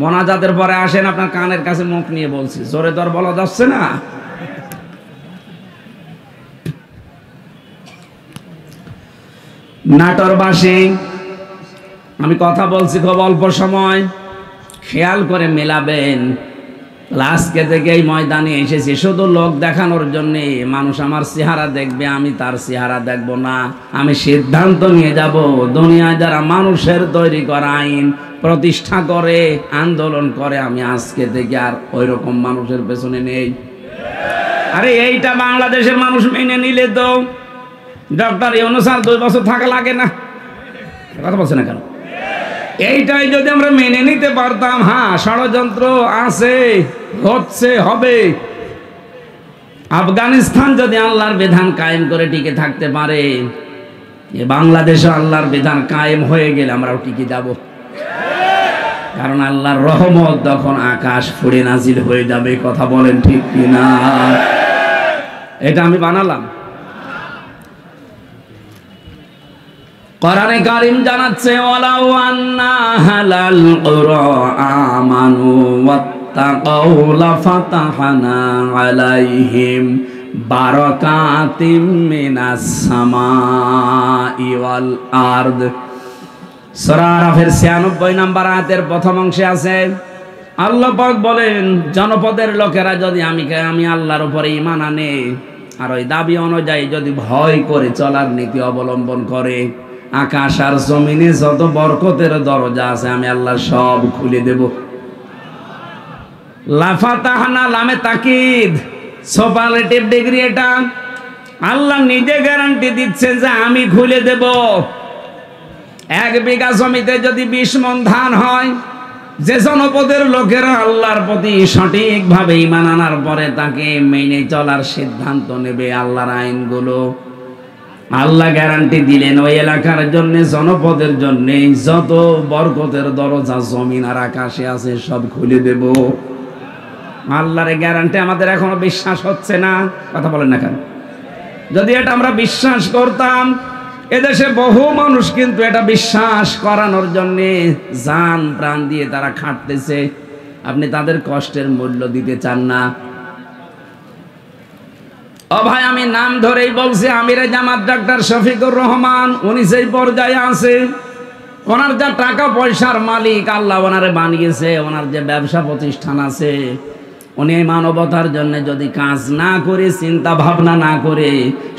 মোনাজাতের পরে আসেন, আপনার কানের কাছে মুখ নিয়ে বলছি, জোরে তো আর বলা যাচ্ছে না। নাটোরবাসী, আমি কথা বলছি খুব অল্প সময়, খেয়াল করে মেলাবেন। আজকে থেকে এই ময়দানে এসেছি শুধু লোক দেখানোর জন্যে। মানুষ আমার চেহারা দেখবে, আমি তার চেহারা দেখব না। আমি সিদ্ধান্ত নিয়ে যাব, দুনিয়ায় যারা মানুষের তৈরি করা আইন প্রতিষ্ঠা করে, আন্দোলন করে, আমি আজকে থেকে আর ওই রকম মানুষের পেছনে নেই। আরে এইটা বাংলাদেশের মানুষ মেনে নিলে তো ডক্টর ইউনূস 2 বছর থাকা লাগে না। কথা বলছে না কেন? এইটাই যদি আমরা মেনে নিতে পারতাম, হ্যাঁ ষড়যন্ত্র আছে, হচ্ছে, হবে। আফগানিস্তান যদি আল্লাহর বিধান কায়েম করে টিকে থাকতে পারে, বাংলাদেশে আল্লাহর বিধান কায়েম হয়ে গেলে আমরাও টিকে যাব। কারণ আল্লাহর রহমত তখন আকাশ ফুঁড়ে নাজিল হয়ে যাবে। কথা বলেন ঠিক কিনা? এটা আমি বানালাম। কোরআনে কারীম জানাচ্ছে, ওয়ালাউ আন্না হালাল কুরা আমানু ওয়াত্তাকাউ লাফাতাহনা আলাইহিম বারাকাতিম মিনাস সামাই ওয়াল আরদ। সূরা আরাফের 96 নম্বর আয়াতের প্রথম অংশে আছে, আল্লাহ পাক বলেন, জনপদের লোকেরা যদি আমি আল্লাহর উপরে ঈমান আনে আর ওই দাবি অনুযায়ী যদি ভয় করে চলার নীতি অবলম্বন করে, আকাশ আর জমিনে যত বরকতের দরজা আছে আমি আল্লাহ সব খুলে দেব। লাফাতাহনা, লামে তাকিদ, সুপারলেটিভ ডিগ্রি। এটা আল্লাহ নিজে গ্যারান্টি দিচ্ছে যে আমি খুলে দেব। 1 বিঘা জমিতে যদি 20 মণ ধান হয়, যে জনপদের লোকেরা আল্লাহর প্রতি সঠিকভাবে ঈমান আনার পরে তাকে মেনে চলার সিদ্ধান্ত নেবে আল্লাহর আইনগুলো, আল্লাহ গ্যারান্টি দিলেন ওই এলাকার জন্য, জনপদের জন্য যত বরকতের দরজা জমিন আর আকাশে আছে সব খুলে দেব। আল্লাহর গ্যারান্টি আমাদের এখনো বিশ্বাস হচ্ছে না। কথা বলেন না কেন? যদি এটা আমরা বিশ্বাস করতাম, এদেশে বহু মানুষ কিন্তু এটা বিশ্বাস করানোর জন্য জান প্রাণ দিয়ে তারা খাটতেছে। আপনি তাদের কষ্টের মূল্য দিতে চান না। ও ভাই, আমি নাম ধরেই বলছি, আমিরে জামাত ডাক্তার শফিকুর রহমান, উনি সেই পর্যায়ে আছে। ওনার যা টাকা পয়সার মালিক আল্লাহ ওনারে বানিয়েছে, ওনার যে ব্যবসা প্রতিষ্ঠান আছে, উনি মানবতার জন্য যদি কাজ না করে, চিন্তা ভাবনা না করে,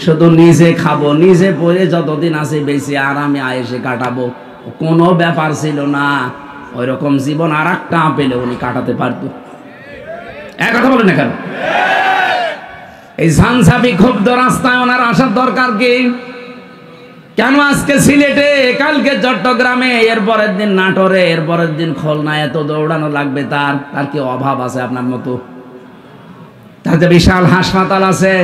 শুধু নিজে খাবো, নিজে পরে যতদিন আছে বেশি আরামে আয়েসে কাটাবো, কোনো ব্যাপার ছিল না। ওই রকম জীবন আর একটা পেলে উনি কাটাতে পারত। এক কথা বলেন না কেন? এই ঝানঝাপি ক্ষুব্ধ রাস্তায় ওনার আসার দরকার কি? কেন আজকে সিলেটে, কালকে চট্টগ্রামে, এরপরের দিন নাটোরে, এরপরের দিন খুলনায় এত দৌড়ানো লাগবে? তার কি অভাব আছে আপনার মতো? তাতে বিশাল হাসপাতাল আছে,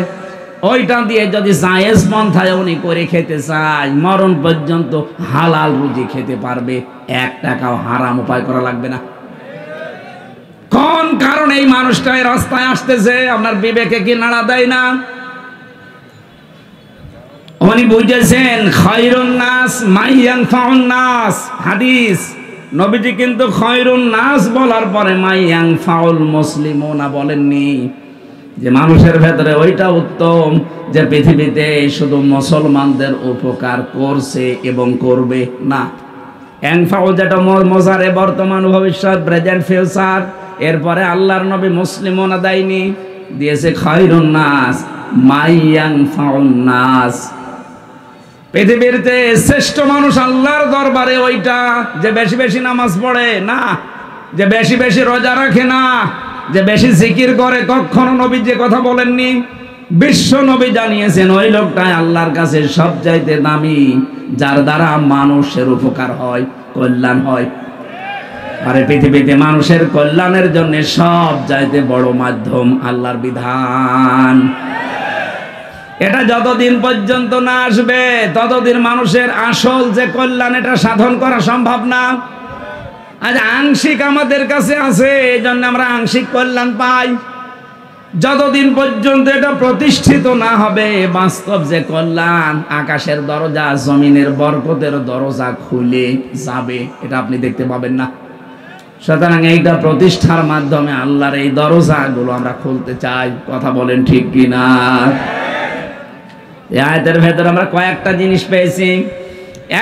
ওইটা দিয়ে যদি জায়েজ পন্থায় উনি করে খেতে চায়, মরণ পর্যন্ত হালাল রুজি খেতে পারবে, 1 টাকাও হারাম উপায় করা লাগবে না। কোন কারণে এই মানুষটা এই রাস্তায় আসতেছে? আপনার বিবেকে কি নাড়া দেয় না? উনি বুঝেছেন খায়রুন নাস মাইয়ানফাউন নাস। হাদিস, নবীজি কিন্তু খায়রুন নাস বলার পরে মাইয়ানফাউল মুসলিমুনা বলেননি, যে মানুষের ভেতরে ওইটা উত্তম যে পৃথিবীতে শুধু মুসলমানদের উপকার করছে এবং করবে না। এনফাউ যেটা মোজারে, বর্তমান, ভবিষ্যৎ, প্রেজেন্ট, ফিউচার, এরপরে আল্লাহর নবী মুসলিমুনা দেয়নি, দিয়েছে খায়রুন নাস মাইয়ানফাউন নাস। পৃথিবীতে শ্রেষ্ঠ মানুষ আল্লাহর দরবারে ওইটা যে বেশি বেশি নামাজ পড়ে না, যে বেশি বেশি রোজা রাখে না, যে বেশি জিকির করে। কখনো নবী যে কথা বলেননি, বিশ্ব নবী জানিয়েছেন ওই লোকটাই আল্লাহর কাছে সবচাইতে দামি, যার দ্বারা মানুষের উপকার হয়, কল্যাণ হয়। আরে পৃথিবীতে মানুষের কল্যাণের জন্য সব চাইতে বড় মাধ্যম আল্লাহর বিধান। এটা যতদিন পর্যন্ত না আসবে ততদিন মানুষের আসল যে কল্যাণ এটা সাধন করা সম্ভব না। আজ আংশিক আমাদের কাছে আছে, এই জন্য আমরা আংশিক কল্যাণ পাই। যতদিন পর্যন্ত এটা প্রতিষ্ঠিত না হবে, বাস্তব যে কল্যাণ, আকাশের দরজা, জমিনের বরকতের দরজা খুলে যাবে, এটা আপনি দেখতে পাবেন না। সুতরাং এইটা প্রতিষ্ঠার মাধ্যমে আল্লাহর এই দরজাগুলো আমরা খুলতে চাই। কথা বলেন ঠিক কিনা? এই আয়াতের ভেতরে আমরা কয়েকটা জিনিস পেয়েছি।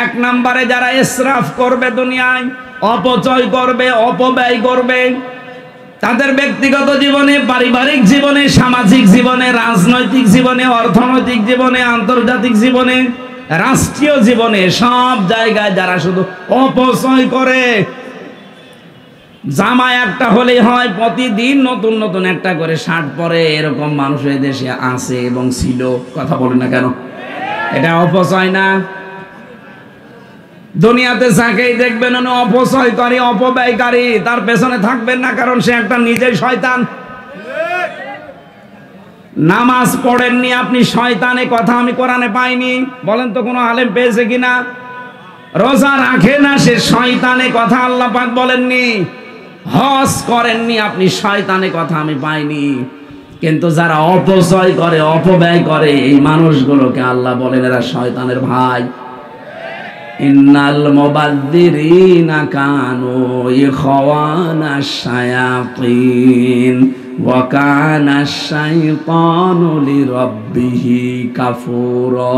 এক নম্বরে যারা ইসরাফ করবে দুনিয়ায়, অপচয় করবে, অপব্যয় করবে, তাদের ব্যক্তিগত জীবনে, পারিবারিক জীবনে, সামাজিক জীবনে, রাজনৈতিক জীবনে, অর্থনৈতিক জীবনে, আন্তর্জাতিক জীবনে, রাষ্ট্রীয় জীবনে, সব জায়গায় যারা শুধু অপচয় করে, জামা একটা হলেই হয় প্রতিদিন নতুন নতুন একটা করে শার্ট পরে, এরকম মানুষ এই দেশে আছে এবং ছিল। কথা বলে না কেন? এটা অপচয় না? দুনিয়াতে যাকেই দেখবেন অপচয়কারী, অপব্যয়কারী, তার পেছনে থাকবেন না, কারণ সে একটা নিজেই শয়তান। নামাজ পড়েননি আপনি, শয়তানের কথা আমি কোরআনে পাইনি, বলেন তো কোনো আলেম পেয়েছে কিনা? রোজা রাখে না, সে শয়তানের কথা আল্লাহ পাক বলেননি। হজ করেননি আপনি, শয়তানের কথা আমি পাইনি। কিন্তু যারা অপচয় করে, অপব্যয় করে, এই মানুষগুলোকে আল্লাহ বলেন এরা শয়তানের ভাই। ইন্নাল মুবাযযিরিনা কানু ইখওয়ানাশ শায়াতিন ওয়া কানাশ শাইতানু লিরাব্বিহি কাফুরা।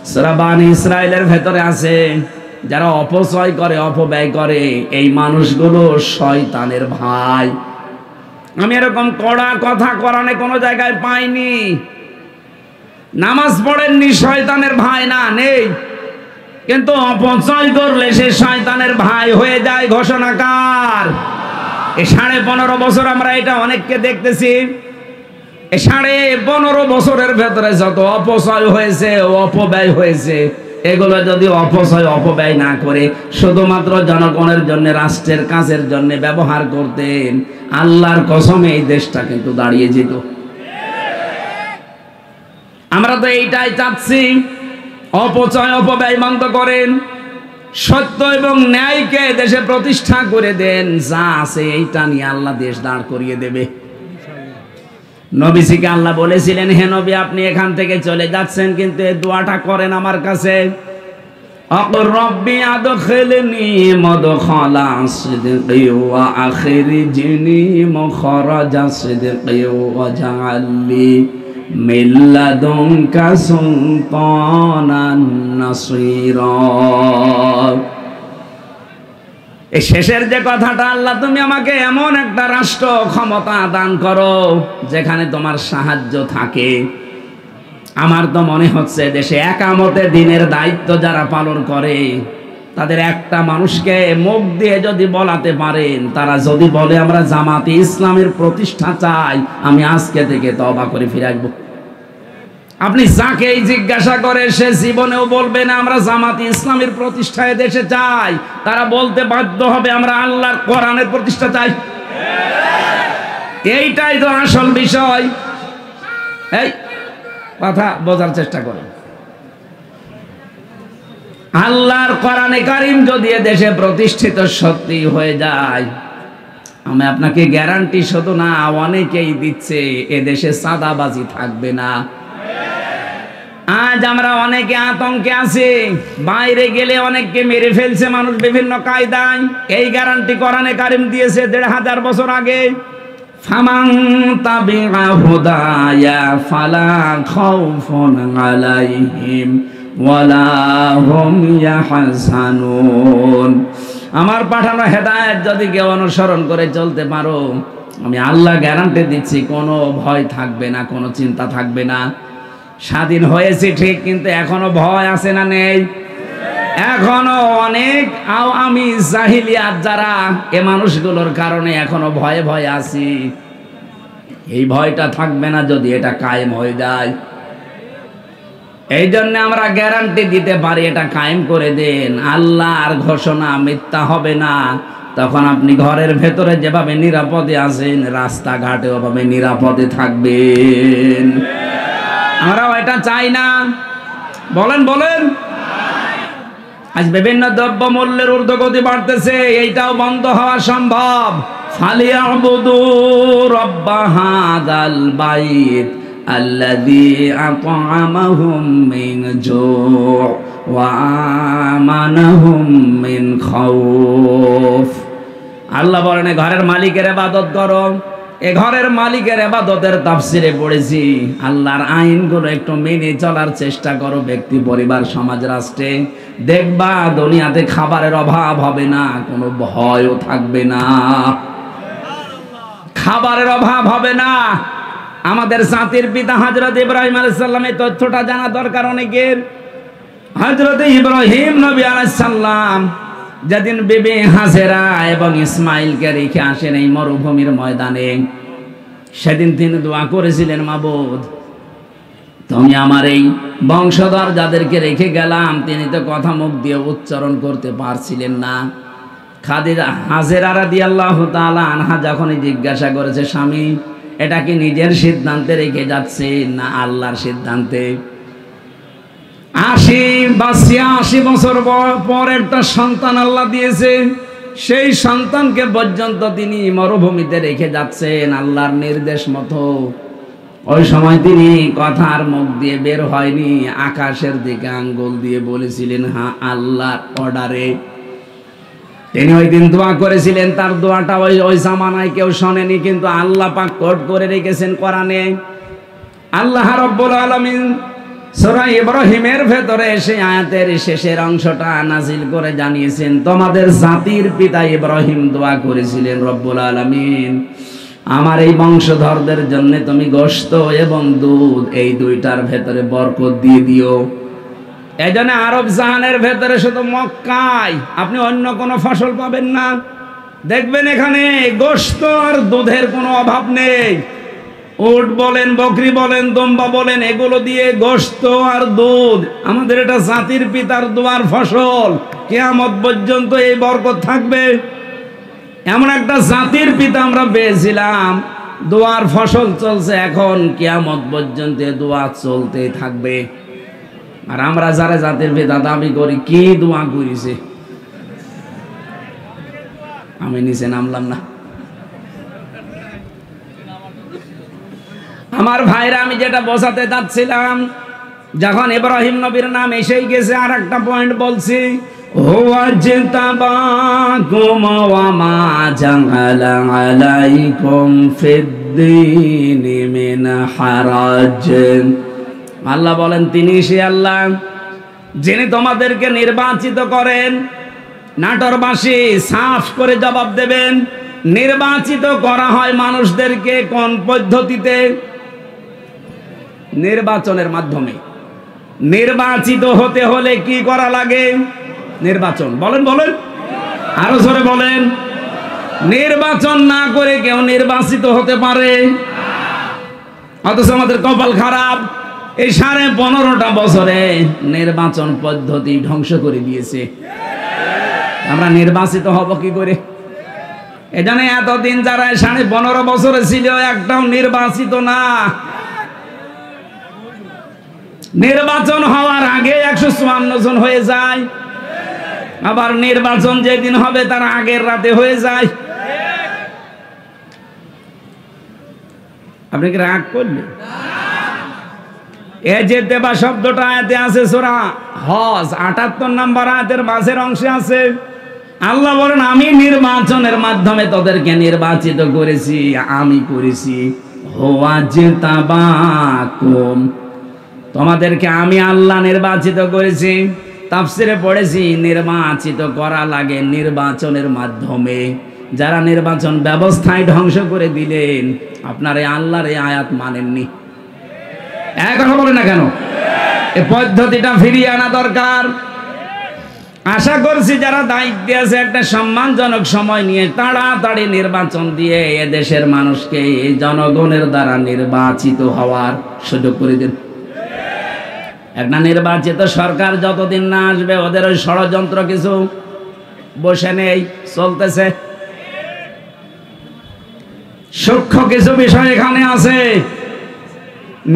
সূরা বানী ইসরাঈলের ভেতরে আছে যারা অপচয় করে, অপব্যয় করে, এই মানুষগুলো শয়তানের ভাই। আমি এরকম কড়া কথা কোরআনে কোনো জায়গায় পাইনি। নামাজ পড়েননি, শয়তানের ভাই না, নেই। কিন্তু অপচয় করলে সে শয়তানের ভাই হয়ে যায়। ঘোষণা কার? এই 15.5 বছর আমরা এটা অনেককে দেখতেছি। এই 15.5 বছরের ভেতরে যত অপচয় হয়েছে, অপব্যয় হয়েছে, এগুলো যদি অপচয়, অপব্যয় না করে শুধুমাত্র জনগণের জন্য, রাষ্ট্রের কাজের জন্য ব্যবহার করতেন, আল্লাহর কসমে এই দেশটা কিন্তু দাঁড়িয়ে যেত। আমরা তো এইটাই চাচ্ছি। অপচয়, অপব্যয় বন্ধ করেন, সত্য এবং ন্যায়কে দেশে প্রতিষ্ঠা করে দেন। যা আছে এইটা নিয়ে আল্লাহ দেশ দাঁড় করিয়ে দেবে। নবীজিকে আল্লাহ বলেছিলেন, হে নবী, আপনি এখান থেকে চলে যাচ্ছেন, কিন্তু এই দোয়াটা করেন আমার কাছে, আকুর রব্বি আদখিলনি মুদখালা সিদকি ওয়া আখরিজনি মুখরাজা সিদকি ওয়া জাআলনি মিন লাদুনকা সুলতানান নাসীরা। এই শেষের যে কথাটা, আল্লাহ তুমি আমাকে এমন একটা রাষ্ট্র ক্ষমতা দান করো যেখানে তোমার সাহায্য থাকে। আমার তো মনে হচ্ছে দেশে একামতে দিনের দায়িত্ব যারা পালন করে, তাদের একটা মানুষকে মুখ দিয়ে যদি বলাতে পারেন, তারা যদি বলে আমরা জামাতে ইসলামের প্রতিষ্ঠা চাই, আমি আজকে থেকে তওবা করে ফিরে আসবো। আপনি যাকেই জিজ্ঞাসা করে, সে জীবনেও বলবে না আমরা জামাতে ইসলামের প্রতিষ্ঠায় দেশে চাই। তারা বলতে বাধ্য হবে আমরা আল্লাহর কোরআনের প্রতিষ্ঠা চাই। এইটাই তো আসল বিষয়। এই কথা বোঝার চেষ্টা করুন। আল্লাহর কোরআনে কারীম যদি দেশে প্রতিষ্ঠিত সত্যি হয়ে যায়, আমি আপনাকে গ্যারান্টি শুধু না, অনেকেই দিচ্ছে, এ দেশে চাঁদাবাজি থাকবে না। আজ আমরা অনেকে আতঙ্কে আছি, বাইরে গেলে অনেককে মেরে ফেলছে মানুষ বিভিন্ন কায়দায়। এই গ্যারান্টি কোরআনে কারীম দিয়েছে 1500 বছর আগে। ফামান তাবিআ হুদায়া ফালা খাউফুন আলাইহিম ওয়ালা হুম ইয়াহজানুন। আমার পাঠানো হেদায়েত যদি কেউ অনুসরণ করে চলতে পারো, আমি আল্লাহ গ্যারান্টি দিচ্ছি কোনো ভয় থাকবে না, কোনো চিন্তা থাকবে না। স্বাধীন হয়েছে ঠিক, কিন্তু এখনো ভয় আছে না নেই? এখনো অনেক আমি জাহিলিয়াত যারা, এ মানুষগুলোর কারণে এখনো ভয়ে ভয়ে আছি। এই ভয়টা থাকবে না যদি এটা কায়েম হয়ে যায়। এই জন্য আমরা গ্যারান্টি দিতে পারি, এটা কায়েম করে দেন। আল্লাহর ঘোষণা মিথ্যা হবে না। তখন আপনি ঘরের ভেতরে যেভাবে নিরাপদে আছেন, রাস্তাঘাটে ওভাবে নিরাপদে থাকবেন। আমরা এটা চাই না। বলেন বলেন। আজ বিভিন্ন দ্রব্য মূল্যের ঊর্ধ্বগতি বাড়তেছে, এইটাও বন্ধ হওয়া সম্ভব। ফালিয়াবুদু রাব্ব হাযাল বাইত আল্লাযী আত'আমাহুম মিন জু' ওয়া আমানাহুম মিন খাউফ। আল্লাহ বলেন, ঘরের মালিকের ইবাদত করো, এ ঘরের মালিকের ইবাদতের তাফসিরে পড়েছি, আল্লাহর আইনগুলো একটু মেনে চলার চেষ্টা করো ব্যক্তি, পরিবার, সমাজ, রাষ্ট্রে। দেখবা দুনিয়াতে খাবারের অভাব হবে না, কোনো ভয়ও থাকবে না, খাবারের অভাব হবে না। আমাদের জাতির পিতা হযরত ইব্রাহিম আলাইহিস সালাম, এই তথ্যটা জানা দরকার অনেকের। হযরত ইব্রাহিম নবী আলাইহিস সালাম যেদিন বিবি হাজেরা এবং ইসমাইলকে রেখে আসেন এই মরুভূমির ময়দানে, সেদিন তিনি দোয়া করেছিলেন, মাবুদ তুমি আমার এই বংশধর যাদেরকে রেখে গেলাম, তিনি তো কথা মুখ দিয়ে উচ্চারণ করতে পারছিলেন না। খাদিজা হাজেরা রাদিয়াল্লাহু তাআলা আনহা যখনই জিজ্ঞাসা করেছে, স্বামী এটা কি নিজের সিদ্ধান্তে রেখে যাচ্ছে না আল্লাহর সিদ্ধান্তে? ৮০ বছর পর একটা সন্তান আল্লাহ দিয়েছে, সেই সন্তানকে পর্যন্ত তিনি মরুভূমিতে রেখে যাচ্ছেন আল্লাহর নির্দেশ মতো। ওই সময় তিনি কথার মুখ দিয়ে বের হয়নি, আকাশের দিকে আঙ্গুল দিয়ে বলেছিলেন হ্যাঁ আল্লাহর অর্ডারে। তিনি ওই দিন দোয়া করেছিলেন, তার দোয়াটা ওই জামানায় কেউ শোনেনি, কিন্তু আল্লাহ পাক কোট করে রেখেছেন কোরআনে। আল্লাহ রাব্বুল আলামিন সূরা ইব্রাহিমের ভেতরে সেই আয়াতের শেষের অংশটা নাজিল করে জানিয়েছেন, তোমাদের জাতির পিতা ইব্রাহিম দোয়া করেছিলেন, রব্বুল আলামিন আমার এই বংশধরদের জন্য তুমি গোশত এবং দুধ এই দুইটার ভেতরে বরকত দিয়ে দিও। এজন্য আরব জাহানের ভেতরে শুধু মক্কায় আপনি অন্য কোনো ফসল পাবেন না। দেখবেন এখানে গোশত আর দুধের কোনো অভাব নেই। উট বলেন, বকরি বলেন, দম্বা বলেন, এগুলো দিয়ে গোশত আর দুধ, আমাদের এটা জাতির পিতার দোয়ার ফসল, কিয়ামত পর্যন্ত এই বরকত থাকবে। এমন একটা জাতির পিতা আমরা পেয়েছিলাম, দোয়ার ফসল চলছে এখন, কিয়ামত পর্যন্ত দোয়া চলতেই থাকবে। আর আমরা যারা জাতির পিতা দাবি করি, কি দোয়া করেছে? আমি নিচে নামলাম না। আমার ভাইরা, আমি যেটা বোঝাতে যাচ্ছিলাম, যখন ইব্রাহিম নবীর নাম এসেই গেছে, আর একটা পয়েন্ট বলছি, হুয়া জিতাবাকুম ওয়া মা জাআলা আলাইকুম ফিদ্দীনি মিন হারাজ। আল্লাহ বলেন, তিনি সে আল্লাহ যিনি তোমাদেরকে নির্বাচিত করেন। নাটোরবাসী সাফ করে জবাব দেবেন, নির্বাচিত করা হয় মানুষদেরকে কোন পদ্ধতিতে? নির্বাচনের মাধ্যমে। নির্বাচিত হতে হলে কি করা লাগে? নির্বাচন। বলেন বলেন, আরো জোরে বলেন। নির্বাচন না করে কেউ নির্বাচিত হতে পারে? অথচ আমাদের কপাল খারাপ, এই 15.5 বছরে নির্বাচন পদ্ধতি ধ্বংস করে দিয়েছে। আমরা নির্বাচিত হব কি করে? এখানে এতদিন যারা 15.5 বছরে ছিল, একটাও নির্বাচিত না। নির্বাচন হওয়ার আগে 154 জন হয়ে যায়, আবার নির্বাচন যেদিন হবে তার আগের রাতে হয়ে যায়। আপনি কি রাগ করলেন? এ যে দেবা শব্দটা আয়াতে আছে সূরা হজ 78 নম্বর আয়াতের মাঝের অংশে আছে। আল্লাহ বলেন, আমি নির্বাচনের মাধ্যমে তোদেরকে নির্বাচিত করেছি, আমি করেছি। হুয়া জিতাবাকুম, তোমাদেরকে আমি আল্লাহ নির্বাচিত করেছি। তাফসিরে পড়েছি, নির্বাচিত করা লাগে নির্বাচনের মাধ্যমে। যারা নির্বাচন ব্যবস্থায় ধ্বংস করে দিলেন, আপনার এই আল্লাহর এই আয়াত মানেননি। কথা বলে না কেন? এই পদ্ধতিটা ফিরিয়ে আনা দরকার। আশা করছি যারা দায়িত্বে আছে, একটা সম্মানজনক সময় নিয়ে তাড়াতাড়ি নির্বাচন দিয়ে এদেশের মানুষকে জনগণের দ্বারা নির্বাচিত হওয়ার সুযোগ করে দিন। একটা নির্বাচিত সরকার যতদিন না আসবে, ওদের ওই ষড়যন্ত্র কিছু বসে নেই, চলতেছে। সূক্ষ্ম কিছু বিষয় এখানে আছে।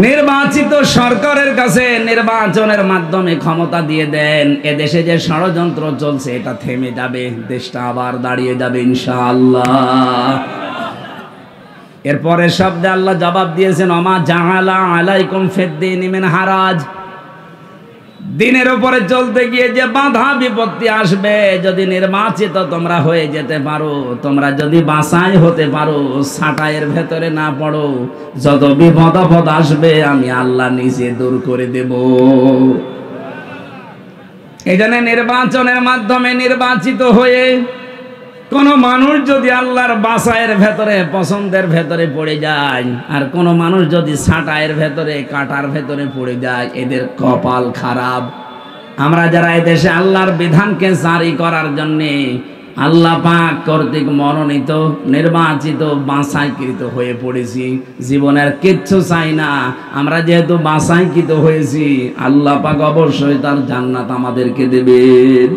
নির্বাচিত সরকারের কাছে নির্বাচনের মাধ্যমে ক্ষমতা দিয়ে দেন, এদেশে যে ষড়যন্ত্র চলছে এটা থেমে যাবে, দেশটা আবার দাঁড়িয়ে যাবে ইনশাআল্লাহ। এরপরে শব্দে আল্লাহ জবাব দিয়েছেন, ওমা জাআলা আলাইকুম ফিদ্দীনি মিন হারাজ। দিনের উপরে চলতে গিয়ে যে বাধা বিপত্তি আসবে, যদি নির্বাচিত তোমরা হয়ে যেতে পারো, তোমরা যদি বাছাই হতে পারো, ছাঁটাইয়ের ভেতরে না পড়ো, যত বিপদ আপদ আসবে আমি আল্লাহ নিজে দূর করে দেব। এই জন্য নির্বাচনের মাধ্যমে নির্বাচিত হয়ে কোন মানুষ যদি আল্লাহর বাছাইয়ের ভেতরে পছন্দের ভেতরে পড়ে যায়, আর কোন মানুষ যদি ছাঁটাইয়ের ভেতরে কাটার ভেতরে পড়ে যায়, এদের কপাল খারাপ। আমরা যারা এদেশে আল্লাহর বিধানকে জারি করার জন্যে আল্লাহ পাক কর্তৃক মনোনীত নির্বাচিত বাছাইকৃত হয়ে পড়েছি, জীবনের কিচ্ছু চাই না। আমরা যেহেতু বাছাইকৃত হয়েছি, আল্লাহ পাক অবশ্যই তার জান্নাত আমাদেরকে দেবেন।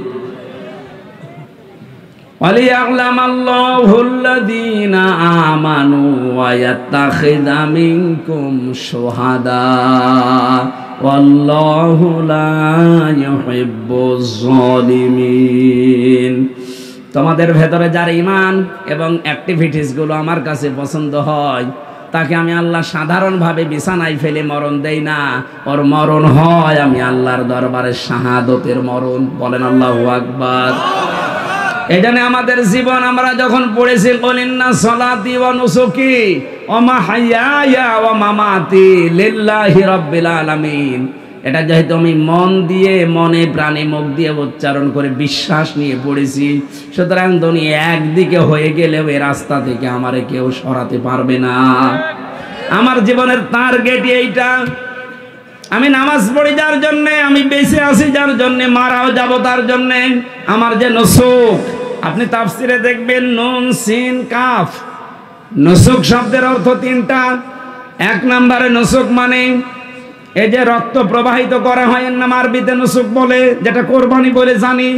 وَلِيَعْلَمَ اللَّهُ الَّذِينَ آمَنُوا وَيَتَّخِذَ مِنكُمْ شُهَدَاءَ وَاللَّهُ لَا يُحِبُّ الظَّالِمِينَ। তোমাদের ভেতরে যার ঈমান এবং অ্যাক্টিভিটিস গুলো আমার কাছে পছন্দ হয়, তাকে আমি আল্লাহ সাধারণভাবে বিছানায় ফেলে মরণ দেই না, ওর মরণ হয় আমি আল্লাহর দরবারে শাহাদতের মরণ। বলেন আল্লাহু আকবার। এখানে আমাদের জীবন আমরা যখন পড়েছি কুলিন্না সলাতি ওয়া নুসুকি ওয়া মাহইয়ায়া ওয়া মামাতি লিল্লাহি রাব্বিল আলামিন, এটা যেহেতু আমি মন দিয়ে, মনে প্রাণে মুখ দিয়ে উচ্চারণ করে বিশ্বাস নিয়ে পড়েছি, সুতরাং দুনিয়া একদিকে হয়ে গেলেও এই রাস্তা থেকে আমারে কেউ সরাতে পারবে না। আমার জীবনের টার্গেট এইটা। আমি নামাজ পড়ি যার জন্যে, আমি বেঁচে আছি যার জন্যে, মারাও যাব তার জন্যে। আমার যে নুসুক, আপনি তাফসিরে দেখবেন নুন সিন কাফ, নুসুক শব্দের অর্থ তিনটা। এক নম্বরে নুসুক মানে এই যে রক্ত প্রবাহিত করা হয়, এর নাম আরবিতে নুসুক বলে, যেটা কোরবানি বলে জানি।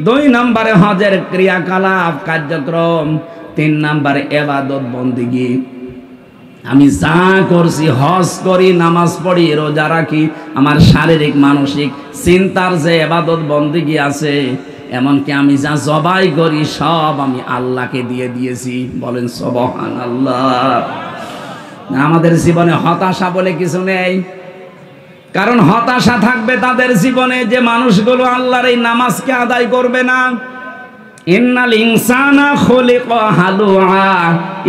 দুই নম্বরে হজের ক্রিয়াকলাপ কার্যক্রম। তিন নম্বরে ইবাদত বন্দেগী। আমি যা করছি, হজ করি, নামাজ পড়ি, রোজা রাখি, আমার শারীরিক মানসিক চিন্তার যে ইবাদত বন্দেগী আছে, এমনকি আমি যা জবাই করি সব আমি আল্লাহকে দিয়ে দিয়েছি। বলেন সুবহানাল্লাহ। আমাদের জীবনে হতাশা বলে কিছু নেই, কারণ হতাশা থাকবে তাদের জীবনে যে মানুষগুলো আল্লাহর এই নামাজকে আদায় করবে না। ইন্নাল ইনসানা খুলিকা হালুআ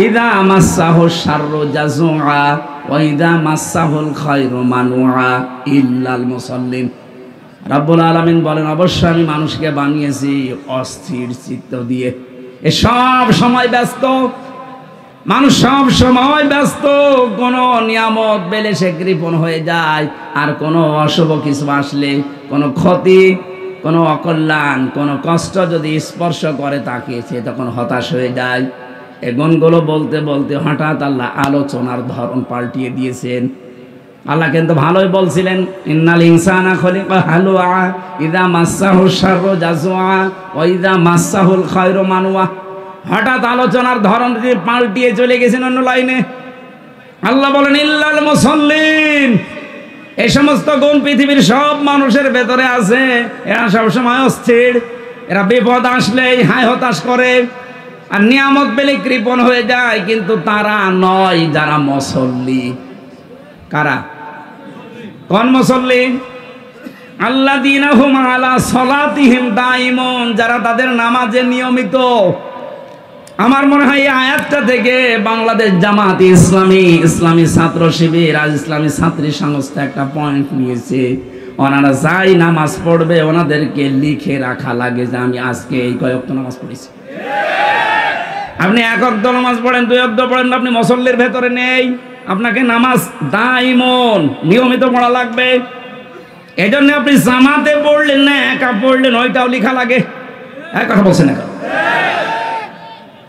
ইযা মাসসাহু শাররু জাযুআ ওয়া ইযা মাসসাহুল খায়রু মানুআ ইল্লাল মুসাল্লিন। রাব্বুল আলামিন বলেন, অবশ্যই আমি মানুষকে বানিয়েছি অস্থির চিত্ত দিয়ে। এ সব সময় ব্যস্ত মানুষ, সব সময় ব্যস্ত। কোনো নিয়ামত পেলে সে কৃপণ হয়ে যায়, আর কোনো অশুভ কিছু আসলে, কোনো ক্ষতি, কোনো অকল্যাণ, কোনো কষ্ট যদি স্পর্শ করে তাকে, সে তখন হতাশ হয়ে যায়। এই গুণগুলো বলতে বলতে হঠাৎ আল্লাহ আলোচনার ধরন পাল্টিয়ে দিয়েছেন। আল্লাহ কিন্তু ভালোই বলছিলেন, ইন্নাল ইনসানা খুলিকা হালুআ ইযা মাসসাহু শাররু জাযুআ ওয়া ইযা মাসসাহুল খায়রু মানুআ। হঠাৎ আলোচনার ধরন পাল্টিয়ে চলে গেছেন অন্য লাইনে। আল্লাহ বলেন ইল্লাল মুসাল্লিন। এই সমস্ত গুণ পৃথিবীর সব মানুষের ভেতরে আছে। এরা সবসময় অস্থির, এরা বিপদ আসলেই হায় হতাশ করে, আর নিয়ামত পেলে কৃপণ হয়ে যায়। কিন্তু তারা নয় যারা মুসল্লি। কারা? কোন মুসল্লি? আল্লাযীনা হুম আলা সালাতিহিম দাইমুন, যারা তাদের নামাজে নিয়মিত। আমার মনে হয় এই আয়াতটা থেকে বাংলাদেশ জামাত ইসলামী ছাত্র শিবির, আজ ইসলামী ছাত্রী সংস্থা একটা পয়েন্ট নিয়েছে। ওনারা যাই নামাজ পড়বে ওনাদেরকে লিখে রাখা লাগে যে আমি আজকে এই কয়েকটা নামাজ পড়েছি। আপনি এক ওয়াক্ত নামাজ পড়েন, দুই ওয়াক্ত পড়েন, আপনি মুসল্লির ভেতরে নেই। আপনাকে নামাজ দাইমন নিয়মিত পড়া লাগবে। এই জন্য আপনি জামাতে পড়লেন না একা পড়লেন, ওইটাও লেখা লাগে। এক কথা বলছেন না?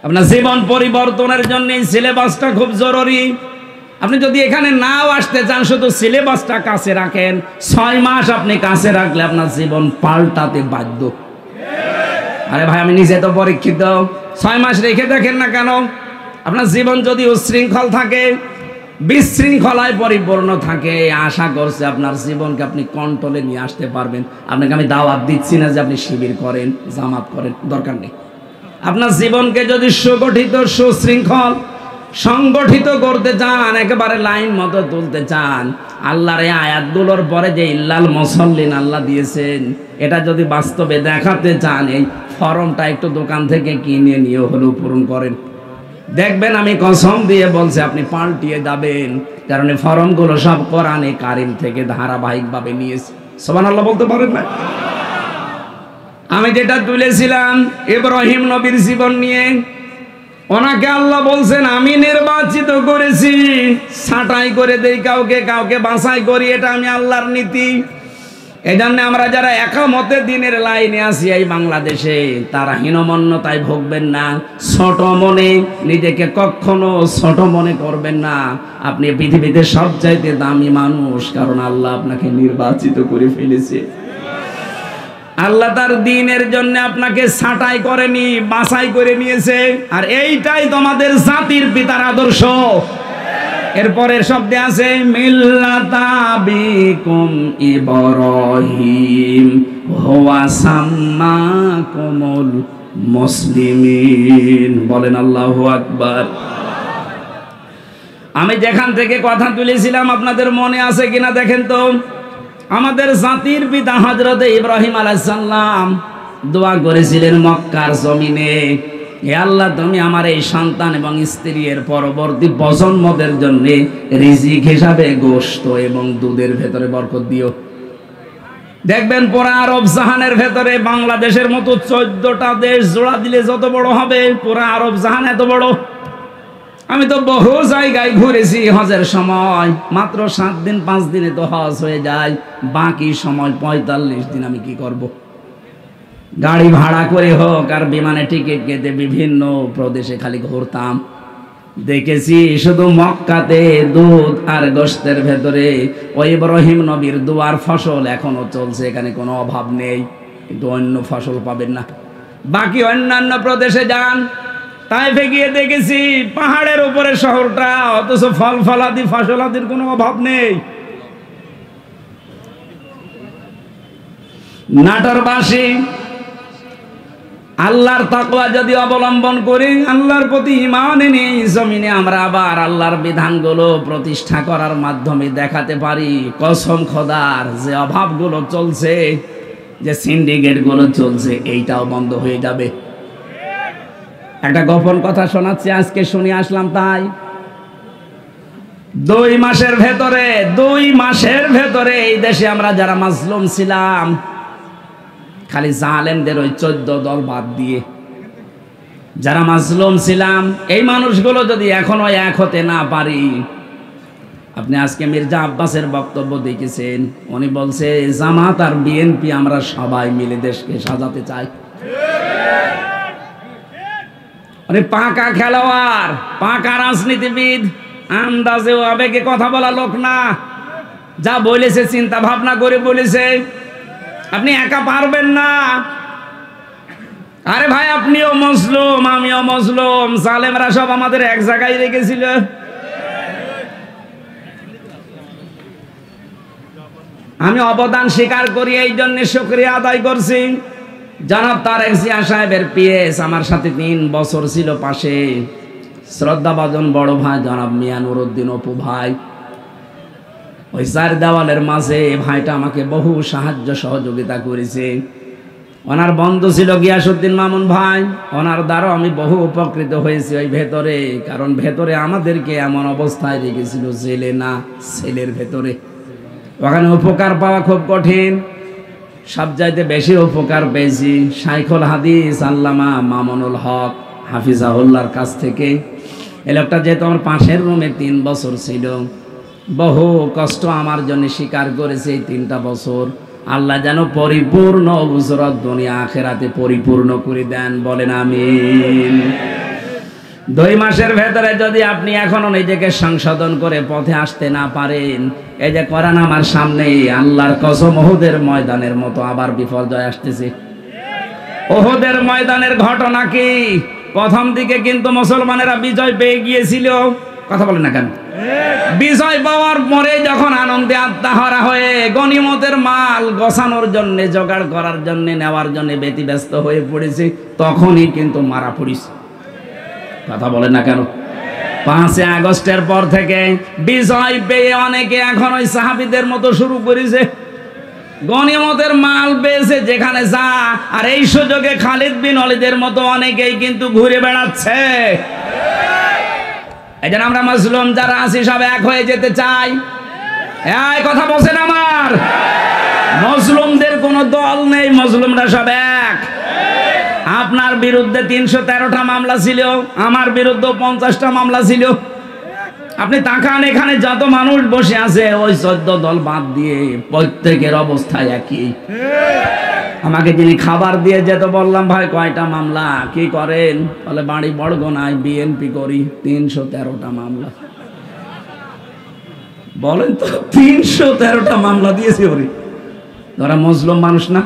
আপনার জীবন পরিবর্তনের জন্য এই সিলেবাসটা খুব জরুরি। আপনি যদি এখানে নাও আসতে চান, শুধু সিলেবাসটা কাছে রাখেন, 6 মাস আপনি কাছে রাখলে আপনার জীবন পাল্টাতে বাধ্য। আরে ভাই, আমি নিজে তো পরীক্ষিত। 6 মাস রেখে দেখেন না কেন? আপনার জীবন যদি উচ্ছৃঙ্খল থাকে, বিশৃঙ্খলায় পরিপূর্ণ থাকে, আশা করছে আপনার জীবনকে আপনি কন্ট্রোলে নিয়ে আসতে পারবেন। আপনাকে আমি দাওয়াত দিচ্ছি না যে আপনি শিবির করেন, জামাত করেন, দরকার নেই। আপনার জীবনকে যদি সুগঠিত, সুশৃঙ্খল, সংগঠিত করতে চান, একেবারে লাইন মতো তুলতে চান, আল্লাহর এই আয়াতগুলোর পরে যে ইল্লাল মুসাল্লিন আল্লাহ দিয়েছেন, এটা যদি বাস্তবে দেখাতে চান, এই ফর্মটা একটু দোকান থেকে কিনে নিয়ে হলেও পূরণ করেন। দেখবেন আমি কসম দিয়ে বলছি আপনি পাল্টিয়ে যাবেন, কারণ এই ফর্মগুলো সব কোরআনে কারিম থেকে ধারাবাহিকভাবে নিয়েছে। সুবহানাল্লাহ বলতে পারেন না? আমি যেটা তুলেছিলাম ইব্রাহিম নবীর জীবন নিয়ে, ওনাকে আল্লাহ বলছেন আমি নির্বাচিত করেছি, ছাঁটাই করে দেই কাউকে, কাউকে বাছাই করি, এটা আমি আল্লাহর নীতি। এই জন্য আমরা যারা একামতে দিনের লাইনে আছি এই বাংলাদেশে, তারা হীনমন্যতায় ভুগবেন না, ছোট মনে নিজেকে কখনো ছোট মনে করবেন না। আপনি পৃথিবীতে সবচাইতে দামি মানুষ, কারণ আল্লাহ আপনাকে নির্বাচিত করে ফেলেছে। আল্লাহ তার দ্বীনের জন্য আপনাকে ছাঁটাই করেনি, বাছাই করে নিয়েছে। আর এইটাই তোমাদের জাতির পিতার আদর্শ। এরপরের শব্দে আছে মিল্লাতা বিকুম ইব্রাহিম হুয়া সাম্মাকুমুল মুসলিমিন। বলেন আল্লাহু আকবার। আমি যেখান থেকে কথা তুলেছিলাম আপনাদের মনে আছে কিনা দেখেন তো। আমাদের জাতির পিতা হযরত ইব্রাহিম আলাইহিস সালাম দোয়া করেছিলেন মক্কার জমিনে, হে আল্লাহ তুমি আমার এই সন্তান এবং স্ত্রীর পরবর্তী প্রজন্মদের জন্য রিজিক হিসাবে গোশত এবং দুধের ভেতরে বরকত দিও। দেখবেন পুরা আরব জাহানের ভেতরে বাংলাদেশের মতো 14টা দেশ জোড়া দিলে যত বড় হবে, পুরা আরব জাহান এত বড়। আমি তো বহু জায়গায় ঘুরেছি হজের সময়, মাত্র 7 দিন 5 দিনে তো হজ হয়ে যায়, বাকি সময় 45 দিন আমি কি করব? গাড়ি ভাড়া করে হোক আর বিমানে টিকিট কেটে বিভিন্ন প্রদেশে খালি ঘুরতাম। দেখেছি শুধু মক্কাতে দুধ আর গোশতের ভেতরে ওই ইব্রাহিম নবীর দুয়ার ফসল এখনো চলছে, এখানে কোনো অভাব নেই, কিন্তু অন্য ফসল পাবেন না। বাকি অন্যান্য প্রদেশে যান, তাইফে গিয়ে দেখেছি পাহাড়ের উপরে শহরটা, অথচ ফল ফলাদি ফসলাদির কোনো অভাব নেই। নাটোরবাসী আল্লাহর তাকওয়া যদি অবলম্বন করি, আল্লাহর প্রতি ঈমান এনে জমিনে আমরা আবার আল্লাহর বিধানগুলো প্রতিষ্ঠা করার মাধ্যমে দেখাতে পারি, কসম খোদার যে অভাবগুলো চলছে, যে সিন্ডিকেটগুলো চলছে, এইটাও বন্ধ হয়ে যাবে। একটা গোপন কথা শোনাচ্ছি, আজকে শুনে আসলাম। তাই 2 মাসের ভেতরে এই দেশে আমরা যারা মাজলুম ছিলাম, খালি জালেমদের ওই 14 দল বাদ দিয়ে যারা মাজলুম ছিলাম, এই মানুষগুলো যদি এখনো এক হতে না পারি। আপনি আজকে মির্জা আব্বাসের বক্তব্য দেখেছেন, উনি বলছে জামাত আর বিএনপি আমরা সবাই মিলে দেশকে সাজাতে চাই। উনি পাকা খেলোয়াড়, পাকা রাজনীতিবিদ, আন্দাজে ও আবেগে কথা বলা লোক না, যা বলেছে চিন্তা ভাবনা করে বলেছে। আপনি একা পারবেন না। আরে ভাই আপনিও মুসলিম, আমিও মুসলিম, জালেমরা সব আমাদের এক জায়গায় রেখেছিল। আমি অবদান স্বীকার করি, এই জন্য শুকরিয়া আদায় করছি। জনাব তারেক জিয়া সাহেবের পিএস আমার সাথে 3 বছর ছিল পাশে, শ্রদ্ধাভাজন বড় ভাই জনাব মিয়া নুরউদ্দিন অপু ভাই। ওই 4 দেওয়ালের মাঝে ভাইটা আমাকে বহু সাহায্য সহযোগিতা করেছে। ওনার বন্ধু ছিল গিয়াসউদ্দিন মামুন ভাই, ওনার দ্বারা আমি বহু উপকৃত হয়েছি ওই ভেতরে, কারণ ভেতরে আমাদেরকে এমন অবস্থায় রেখেছিল জেলে না সেলের ভেতরে। ওখানে উপকার পাওয়া খুব কঠিন। সবচাইতে বেশি উপকার পেয়েছি শাইখুল হাদিস আল্লামা মামুনুল হক হাফিজাহুল্লাহর কাছ থেকে। এই লোকটা যেহেতু আমার পাশের রুমে 3 বছর ছিল, বহু কষ্ট আমার জন্য স্বীকার করেছে। এই 3টা বছর আল্লাহ যেন পরিপূর্ণ উজরত দুনিয়া আখিরাতে পরিপূর্ণ করে দেন, বলেন আমিন। 2 মাসের ভেতরে যদি আপনি এখনো নিজেকে সংশোধন করে পথে আসতে না পারেন, এই যে কোরআন আমার সামনে, আল্লাহর কসম ওহুদের ময়দানের মতো আবার বিপর্যয় আসতেছে। ওহুদের ময়দানের ঘটনা কি? প্রথম দিকে কিন্তু মুসলমানেরা বিজয় পেয়ে গিয়েছিল, কথা বলেন না কেন? বিজয় পাওয়ার পরে যখন আনন্দে আত্মাহারা হয়ে গনিমতের মাল গোছানোর জন্য, জোগাড় করার জন্য, নেওয়ার জন্য ব্যতিব্যস্ত হয়ে পড়েছে, তখনই কিন্তু মারা পড়িছে। কথা বলেন না কেন? 5 আগস্টের পর থেকে বিজয় পেয়ে অনেকে এখন ওই সাহাবীদের মতো শুরু করেছে, গনিমতের মাল পেয়েছে যেখানে যা। আর এই সুযোগে খালিদ বিন ওয়ালিদের মতো অনেকেই কিন্তু ঘুরে বেড়াচ্ছে। এই জন্য আমরা মুসলিম যারা আছি সব এক হয়ে যেতে চাই। এই কথা বলছেন আমার, মুসলিমদের কোনো দল নেই, মুসলিমরা সব এক। আপনার বিরুদ্ধে 313টা মামলা ছিল, আমার বিরুদ্ধে 50টা মামলা ছিল। আপনি তাকান এখানে যত মানুষ বসে আছে ওই 14 দল বাদ দিয়ে প্রত্যেকের অবস্থা একই। আমাকে যিনি খাবার দিয়ে যেত বললাম, ভাই কয়টা মামলা, কি করেন? বলে বাড়ি বড়গোনায় বিএনপি করি। 313টা মামলা। বলেন তো, 313টা মামলা দিয়েছি ওরে। ধরা মুসলিম মানুষ না?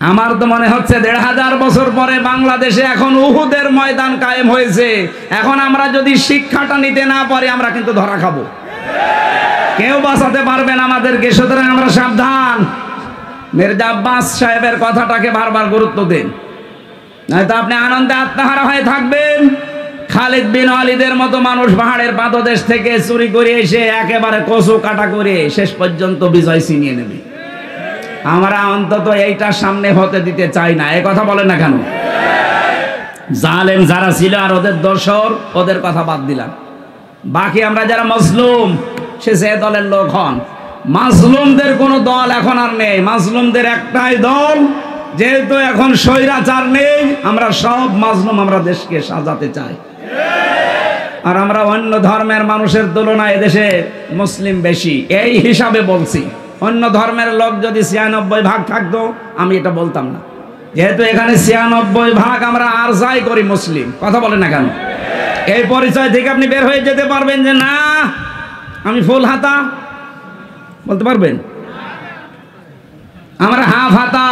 আমার তো মনে হচ্ছে 1500 বছর পরে বাংলাদেশে এখন উহুদের ময়দান কায়েম হয়েছে। এখন আমরা যদি শিক্ষাটা নিতে না পারি আমরা কিন্তু ধরা খাবো, কেউ বাঁচাতে পারবেন আমাদেরকে। সুতরাং আমরা সাবধান। মির্জা আব্বাস সাহেবের কথাটাকে বারবার গুরুত্ব দেন, নয়তো আপনি আনন্দে আত্মহারা হয়ে থাকবেন। খালিদ বিন ওয়ালিদের মতো মানুষ পাহাড়ের পাদদেশ থেকে চুরি করে এসে একেবারে কচু কাটা করে শেষ পর্যন্ত বিজয় ছিনিয়ে নেবে। আমরা অন্তত এইটা সামনে হতে দিতে চাই না। এই কথা বলেন না কেন? জালেম যারা ছিল আর ওদের দোসর, ওদের কথা বাদ দিলাম। বাকি আমরা যারা মজলুম, সে যে দলের লোক হন, মাজলুমদের কোনো দল এখন আর নেই। মাজলুমদের একটাই দল, যেহেতু এখন স্বৈরাচার নেই, আমরা সব মাজলুম, আমরা দেশকে সাজাতে চাই। আর আমরা অন্য ধর্মের মানুষের তুলনায় এদেশে মুসলিম বেশি, এই হিসাবে বলছি। অন্য ধর্মের লোক যদি 96 ভাগ থাকতো আমি এটা বলতাম না। যেহেতু এখানে 96 ভাগ আমরা আর যাই করি মুসলিম। কথা বলেন না কেন? এই পরিচয় থেকে আপনি বের হয়ে যেতে পারবেন যে না আমি ফুল হাতা, বলতে পারবেন? আমরা হাফ হাতা।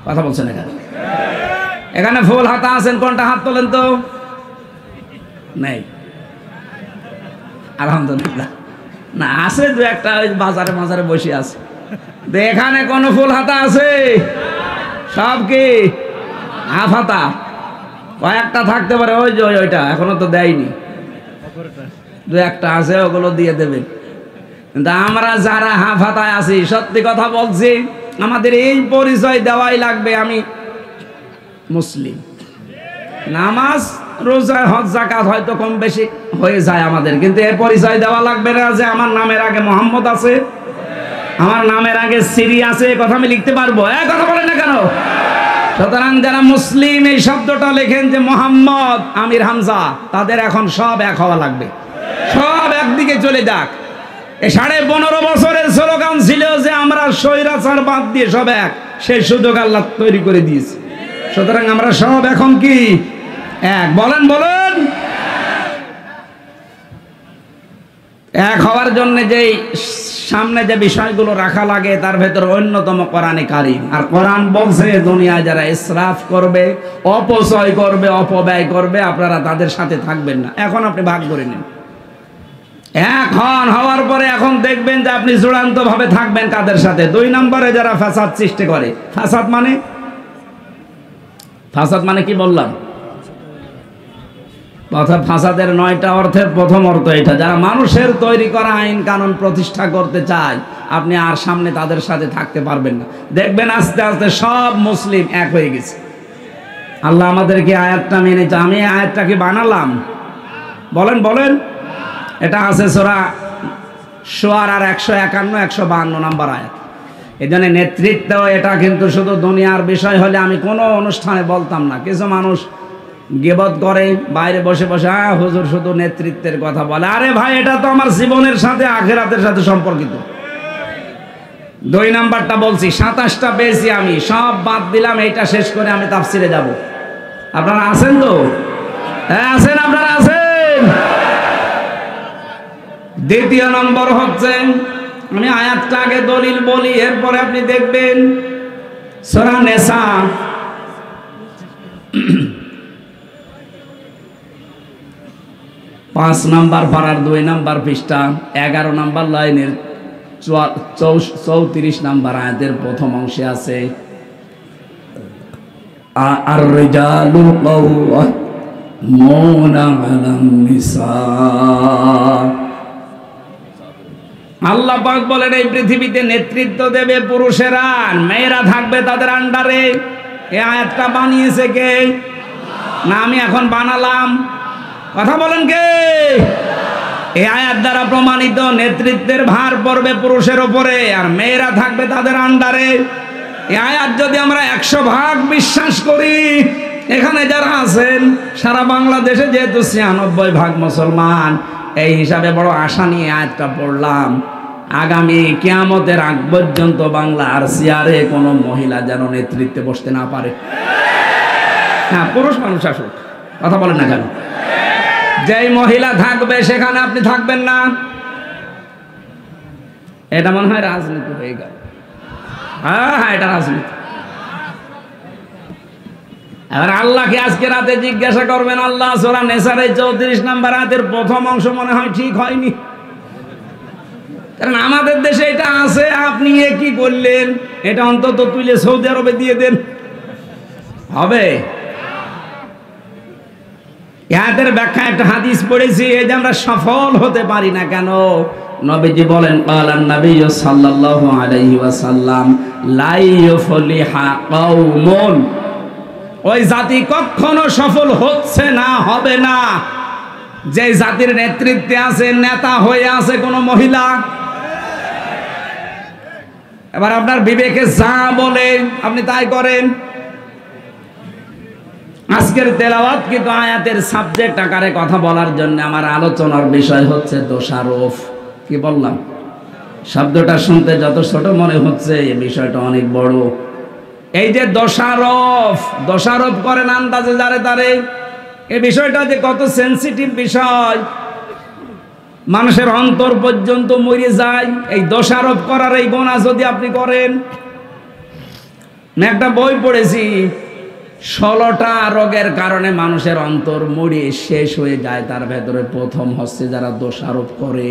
কথা বলছেন এখানে? এখানে ফুল হাতা আছেন, কোনটা হাত তোলেন তো? নেই, আলহামদুলিল্লাহ। না আছে দু একটা, ওই বাজারে মাজারে বসে আছে। এখানে কোন ফুল হাতা আছে? সব কি হাফ হাতা? কয়েকটা থাকতে পারে, ওই যে ওইটা এখনো তো দেয়নি, দু একটা আছে, ওগুলো দিয়ে দেবে। কিন্তু আমরা যারা হাফ হাতায় আছি, সত্যি কথা বলছি, আমাদের এই পরিচয় দেওয়াই লাগবে আমি মুসলিম। নামাজ রোজা হজ যাকাত হয়তো কম বেশি হয়ে যায় আমাদের, কিন্তু এই পরিচয় দেওয়া লাগবে না যে আমার নামের আগে মোহাম্মদ আছে, আমার নামের আগে সিরি আছে। কথা আমি লিখতে পারবো? কথা বলেন না কেন? সুতরাং যারা মুসলিম এই শব্দটা লেখেন যে মোহাম্মদ, আমির, হামজা, তাদের এখন সব এক হওয়া লাগবে, সব একদিকে চলে যাক। এই 15.5 বছরের স্লোগান ছিল যে আমরা স্বৈরাচার বাদ দিয়ে সব এক, সেই সুযোগ আল্লাহ তৈরি করে দিয়েছে। সুতরাং আমরা সব এখন কি এক? বলেন বলেন। এক হওয়ার জন্য যে সামনে যে বিষয়গুলো রাখা লাগে তার ভেতর অন্যতম কোরআনে কারীম। আর কোরআন বলছে দুনিয়ায় যারা ইসরাফ করবে, অপচয় করবে, অপব্যয় করবে, আপনারা তাদের সাথে থাকবেন না। এখন আপনি ভাগ করে নিন। এখন হওয়ার পরে এখন দেখবেন যে আপনি চূড়ান্ত ভাবে থাকবেন কাদের সাথে? 2 নম্বরে যারা ফাসাদ সৃষ্টি করে। ফাসাদ মানে কি বললাম? ফাসাদের 9টা অর্থের প্রথম অর্থ এটা, যারা মানুষের তৈরি করা আইন কানুন প্রতিষ্ঠা করতে চায়, আপনি আর সামনে তাদের সাথে থাকতে পারবেন না। দেখবেন আস্তে আস্তে সব মুসলিম এক হয়ে গেছে। আল্লাহ আমাদেরকে আয়াতটা মেনেছে। আমি আয়াতটা কি বানালাম? বলেন বলেন। এটা আছে সূরা শুআরার 151 152 নম্বর আয়াত। এই জন্য নেতৃত্ব এটা কিন্তু শুধু দুনিয়ার বিষয় হলে আমি কোনো অনুষ্ঠানে বলতাম না। কিছু মানুষ গীবত করে বাইরে বসে বসে, হুজুর শুধু নেতৃত্বের কথা বলে। আরে ভাই, এটা তো আমার জীবনের সাথে আখিরাতের সাথে সম্পর্কিত। 2 নাম্বারটা বলছি, 27টা পেয়েছি আমি, সব বাদ দিলাম, এইটা শেষ করে আমি তাফসিরে যাব। আপনারা আছেন তো? হ্যাঁ আছেন, আপনারা আছেন। 2 নম্বর হচ্ছে, আমি আয়াতটা আগে দলিল বলি, এরপরে আপনি দেখবেন সূরা নিসা 5 নম্বর পারার 2 নম্বর পৃষ্ঠা 11 নম্বর লাইনের 34 নম্বর আয়াতের প্রথম অংশে আছে, আর রিজালু মুনা আলান নিসা। আল্লাহ পাক বলেন এই পৃথিবীতে নেতৃত্ব দেবে পুরুষেরা, মেয়েরা থাকবে তাদের আন্ডারে। এই আয়াতটা বানিয়েছে কে? না আমি এখন বানালাম? কথা বলেন কে? এই আয়াত দ্বারা প্রমাণিত নেতৃত্বের ভার পড়বে পুরুষের উপরে, আর মেয়েরা থাকবে তাদের আন্ডারে। এই আয়াত যদি আমরা 100% বিশ্বাস করি, এখানে যারা আছেন সারা বাংলাদেশে যেহেতু 96% মুসলমান, এই হিসাবে বড় আশা নিয়ে আয়াতটা পড়লাম, আগামী কিয়ামতের আগ পর্যন্ত বাংলার চেয়ারে কোনো মহিলা যেন নেতৃত্বে বসতে না পারে। হ্যাঁ, পুরুষ মানুষ আসুক, কথা বলেন না কেন? যেই মহিলা থাকবে সেখানে আপনি থাকবেন না, এটা মনে হয় রাজনীতি হয়ে গেল। হ্যাঁ হ্যাঁ, এটা রাজনীতি। এবার আল্লাহকে আজকে রাতে জিজ্ঞাসা করবেন, আল্লাহ সূরা নেসারের 34 নম্বর আয়াতের প্রথম অংশ মনে হয় ঠিক হয়নি, কারণ আমাদের দেশে এটা আছে, আপনি এ কি করলেন? এটা অন্তত তুলে সৌদি আরবে দিয়ে দেন, হবে? আয়াতের ব্যাখ্যা একটা হাদিস পড়েছি, এই যে আমরা সফল হতে পারি না কেন, নবীজি বলেন ক্বালান নবী সাল্লাল্লাহু আলাইহি ওয়াসাল্লাম লা ইউফলিহা কওমুন, ওই জাতি কখনো সফল হচ্ছে না, হবে না, যে জাতির নেতৃত্বে আছে, নেতা হয়ে আছে কোনো মহিলা। এবার আপনার বিবেকে যা বলে আপনি তাই করেন। আজকের তেলাওয়াত কিন্তু আয়াতের সাবজেক্ট আকারে কথা বলার জন্য আমার আলোচনার বিষয় হচ্ছে দোষারোপ। কি বললাম? শব্দটা শুনতে যত ছোট মনে হচ্ছে, এই বিষয়টা অনেক বড়। এই যে দোষারোপ করেন আন্দাজে যারে তারে, এই বিষয়টা যে কত সেনসিটিভ বিষয়, মানুষের অন্তর পর্যন্ত মরে যায় এই দোষারোপ করার এই গোনা যদি আপনি করেন। একটা বই পড়েছি, 16টা রোগের কারণে মানুষের অন্তর মরে শেষ হয়ে যায়, তার ভেতরে প্রথম হচ্ছে যারা দোষারোপ করে।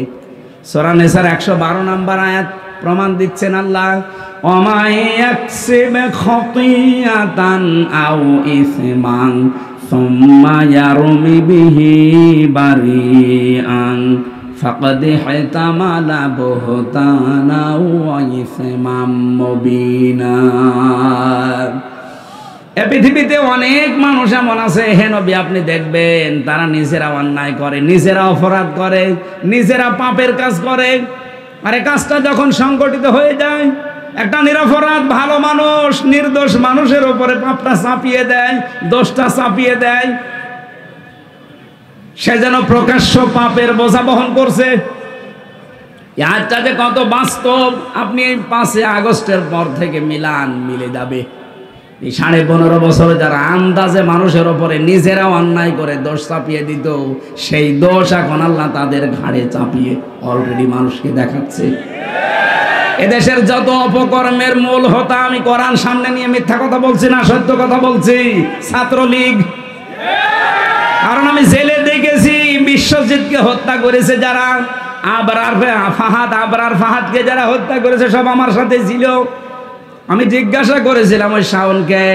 সূরা নিসার 112 নম্বর আয়াত প্রমাণ দিচ্ছেন আল্লাহ, ওমাই ইয়াকসিব খাতিয়াতান আও ইসমান সুম্মা ইয়ারমি বিহি বারিআন ফাকাদ ইহতামালা বুহতানা ওয়া ইসমান মুবিনা। এ পৃথিবীতে অনেক মানুষ এমন আছে, হে নবী আপনি দেখবেন তারা নিজেরা অন্যায় করে, নিজেরা অপরাধ করে, নিজেরা পাপের কাজ করে, আর এই কাজটা যখন সংগঠিত হয়ে যায়, একটা নিরপরাধ ভালো মানুষ নির্দোষ মানুষের উপরে পাপটা চাপিয়ে দেয়, দোষটা চাপিয়ে দেয়, সে যেন প্রকাশ্য পাপের বোঝা বহন করছে। আজটা যে কত বাস্তব আপনি এই 5 আগস্টের পর থেকে মিলে যাবে। এই 15.5 বছরে যারা আন্দাজে মানুষের ওপরে নিজেরা অন্যায় করে দোষ চাপিয়ে দিত, সেই দোষ এখন আল্লাহ তাদের ঘাড়ে চাপিয়ে অলরেডি মানুষকে দেখাচ্ছে। এদেশের যত অপকর্মের মূল হোতা, আমি কোরআন সামনে নিয়ে মিথ্যা কথা বলছি না, সত্য কথা বলছি, ছাত্রলীগ। কারণ আমি জেলে দেখেছি বিশ্বজিৎকে হত্যা করেছে যারা, আবরার ফাহাদকে যারা হত্যা করেছে সব আমার সাথে ছিল। আমি জিজ্ঞাসা করেছিলাম ওই শাওনকে,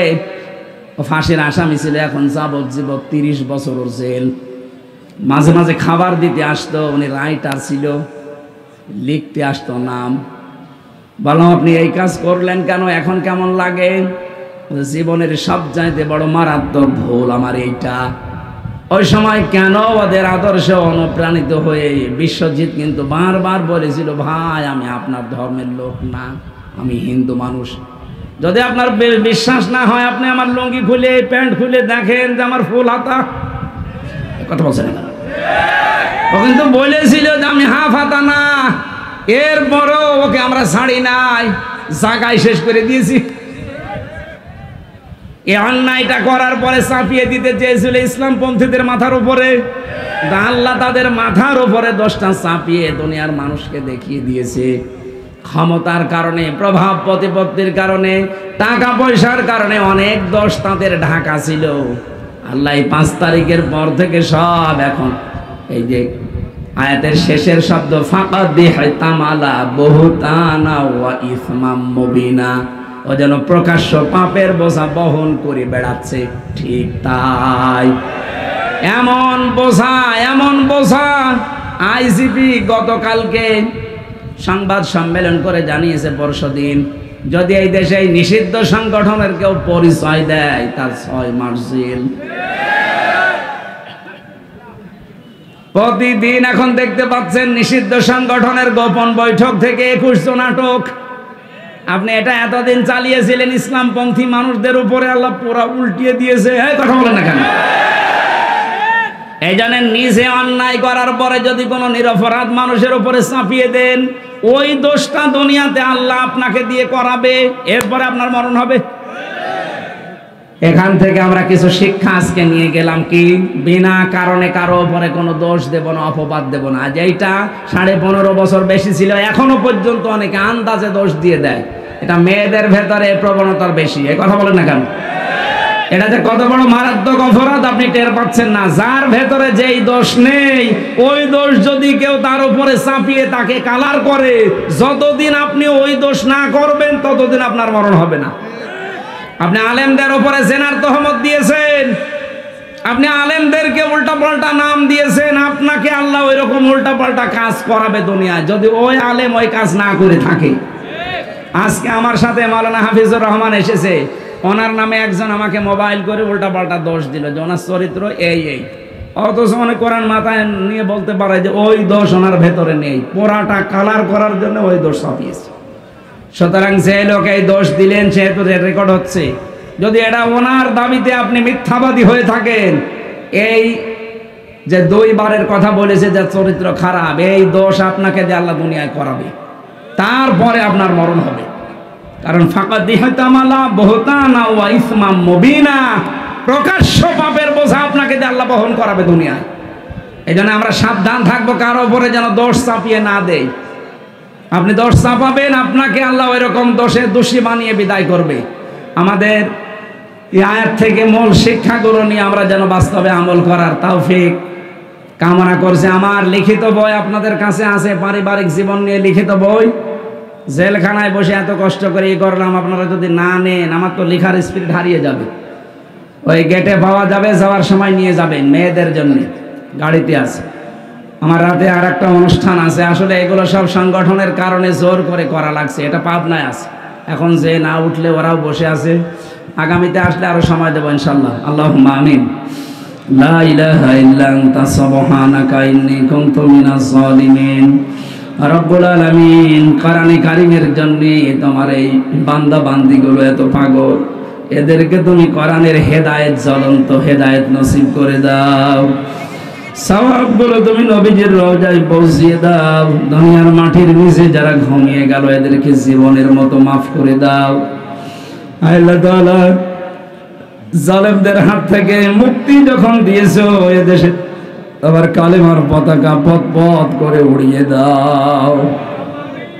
ও ফাঁসির আসামি ছিল, এখন যাবজ্জীবন 30 বছর ওর জেল। মাঝে মাঝে খাবার দিতে আসতো, উনি রাইটার ছিল, লিখতে আসতো নাম। বললাম আপনি এই কাজ করলেন কেন, এখন কেমন লাগে? জীবনের সবচাইতে বড় মারাত্মক ভুল আমার এইটা। ওই সময় কেন ওদের আদর্শে অনুপ্রাণিত হয়ে বিশ্বজিৎ কিন্তু বারবার বলেছিল, ভাই আমি আপনার ধর্মের লোক না, আমি হিন্দু মানুষ। যদি আপনার বিশ্বাস না হয় আপনি আমার লুঙ্গি খুলে প্যান্ট খুলে দেখেন যে আমার ফুল হাতা। কথা বলছেন না? ও কিন্তু বলেছিল যে আমি হাফ হাতা না, এরপরও ওকে আমরা ছাড়ি নাই, জায়গায় শেষ করে দিয়েছি। এই অন্যায়টা করার পরে চাপিয়ে দিতে চেয়েছিল ইসলামপন্থীদের মাথার উপরে, আল্লাহ তাদের মাথার উপরে দোষটা চাপিয়ে দুনিয়ার মানুষকে দেখিয়ে দিয়েছে। ক্ষমতার কারণে, প্রভাব প্রতিপত্তির কারণে, টাকা পয়সার কারণে অনেক দোষ তাদের ঢাকা ছিল। আল্লাহ 5 তারিখের পর থেকে সব এখন এই যে আয়াতের শেষের শব্দ ফাকাদ ইহতামালা বুহতানা ওয়া ইসমাম মুবিনা, ও যেন প্রকাশ্য পাপের বোঝা বহন করে বেড়াচ্ছে। ঠিক তাই, এমন বোঝা আইজিপি গতকালকে সংবাদ সম্মেলন করে জানিয়েছে পরশুদিন, যদি এই দেশে এই নিষিদ্ধ সংগঠনের কেউ পরিচয় দেয় তার 6 মাস জেল। প্রতিদিন এখন দেখতে পাচ্ছেন নিষিদ্ধ সংগঠনের গোপন বৈঠক থেকে 21 জন আটক। আপনি এটা এতদিন চালিয়েছিলেন ইসলামপন্থী মানুষদের উপরে, আল্লাহ পুরা উল্টিয়ে দিয়েছে। কথা বলেন না কেন? এই জন্য নিজে অন্যায় করার পরে যদি কোনো নিরপরাধ মানুষের উপরে চাপিয়ে দেন, ওই দোষটা দুনিয়াতে আল্লাহ আপনাকে দিয়ে করাবে, এরপরে আপনার মরণ হবে। এখান থেকে আমরা কিছু শিক্ষা আজকে নিয়ে গেলাম, কি বিনা কারণে কারো উপরে কোনো দোষ দেব না, অপবাদ দেব না। আজ এইটা 15.5 বছর বেশি ছিল, এখনো পর্যন্ত অনেকে আন্দাজে দোষ দিয়ে দেয়। এটা মেয়েদের ভেতরে প্রবণতার বেশি। এই কথা বলেন না কেন? এটা যে কত বড় মারাত্মক অপরাধ আপনি টের পাচ্ছেন না। যার ভেতরে যেই দোষ নেই, ওই দোষ যদি কেউ তার উপরে চাপিয়ে তাকে কালার করে, যতদিন আপনি ওই দোষ না করবেন ততদিন আপনার মরণ হবে না। আপনি আলেমদের উপরে জেনার তহমত দিয়েছেন, আপনি আলেমদেরকে উল্টাপাল্টা নাম দিয়েছেন, আপনাকে আল্লাহ ওই রকম উল্টাপাল্টা কাজ করাবে দুনিয়ায়, যদি ওই আলেম ওই কাজ না করে থাকে। আজকে আমার সাথে মাওলানা হাফিজুর রহমান এসেছে, ওনার নামে একজন আমাকে মোবাইল করে উল্টাপাল্টা দোষ দিল যে ওনার চরিত্র এই। অথচ অনেক কোরআন মাথায় নিয়ে বলতে পারে যে ওই দোষ ওনার ভেতরে নেই, পোড়াটা কালার করার জন্য ওই দোষ চাপিয়েছে। সুতরাং যে লোক এই দোষ দিলেন সেহেতু রেকর্ড হচ্ছে। যদি এটা ওনার দাবিতে আপনি মিথ্যাবাদী হয়ে থাকেন, এই যে 2 বারের কথা বলেছে যে চরিত্র খারাপ, এই দোষ আপনাকে দিয়ে আল্লাহ দুনিয়ায় করাবে, তারপরে আপনার মরণ হবে। কারণ ফাকাদ ইহতামালা বুহতানা ওয়া ইসমাম মুবিনা, প্রকাশ্য পাপের বোঝা আপনাকে দিয়ে আল্লাহ বহন করাবে দুনিয়ায়। এই জন্য আমরা সাবধান থাকবো, কারো উপরে যেন দোষ চাপিয়ে না দেয়। আপনি দোষ চাপাবেন, আপনাকে আল্লাহ ওই রকম দোষে দোষী বানিয়ে বিদায় করবে। আমাদের এই আয়াত থেকে মূল শিক্ষাগুলো নিয়ে আমরা যেন বাস্তবে আমল করার তৌফিক কামনা করছি। আমার লিখিত বই আপনাদের কাছে আছে, পারিবারিক জীবন নিয়ে লিখিত বই। জেলখানায় বসে এত কষ্ট করে করলাম, আপনারা যদি না নেন আমার তো লেখার স্পিরিট হারিয়ে যাবে। ওই গেটে পাওয়া যাবে, যাওয়ার সময় নিয়ে যাবেন। মেয়েদের জন্য গাড়িতে আছে। আমার রাতে আর একটা অনুষ্ঠান আছে। আসলে এগুলো সব সংগঠনের কারণে জোর করে করা লাগছে। এটা পাবনায় আছে। এখন যে না উঠলে ওরাও বসে আছে। আগামীতে আসলে আরো সময় দেবো ইনশাল্লাহ। আল্লাহুম্মা আমিন। লা ইলাহা ইল্লা আনতা সুবহানাকা ইন্নী কুনতু মিনাজ জালিমিন। রব্বুল আলামিন, কোরআনে কারীমের জন্য তোমার এই বান্দা বান্দিগুলো এত পাগল, এদেরকে তুমি কোরআনের হেদায়েত, জ্বলন্ত হেদায়েত নসিব করে দাও। সওয়াবগুলো তুমি নবীজির রওজায় পৌঁছিয়ে দাও। দুনিয়ার মাটির নিচে যারা ঘুমিয়ে গেল এদেরকে জীবনের মতো মাফ করে দাও। আল্লাহ তাআলা জালেমদের হাত থেকে মুক্তি যখন দিয়েছো, এদেশে আবার কালেমার পতাকা পথ পথ করে উড়িয়ে দাও।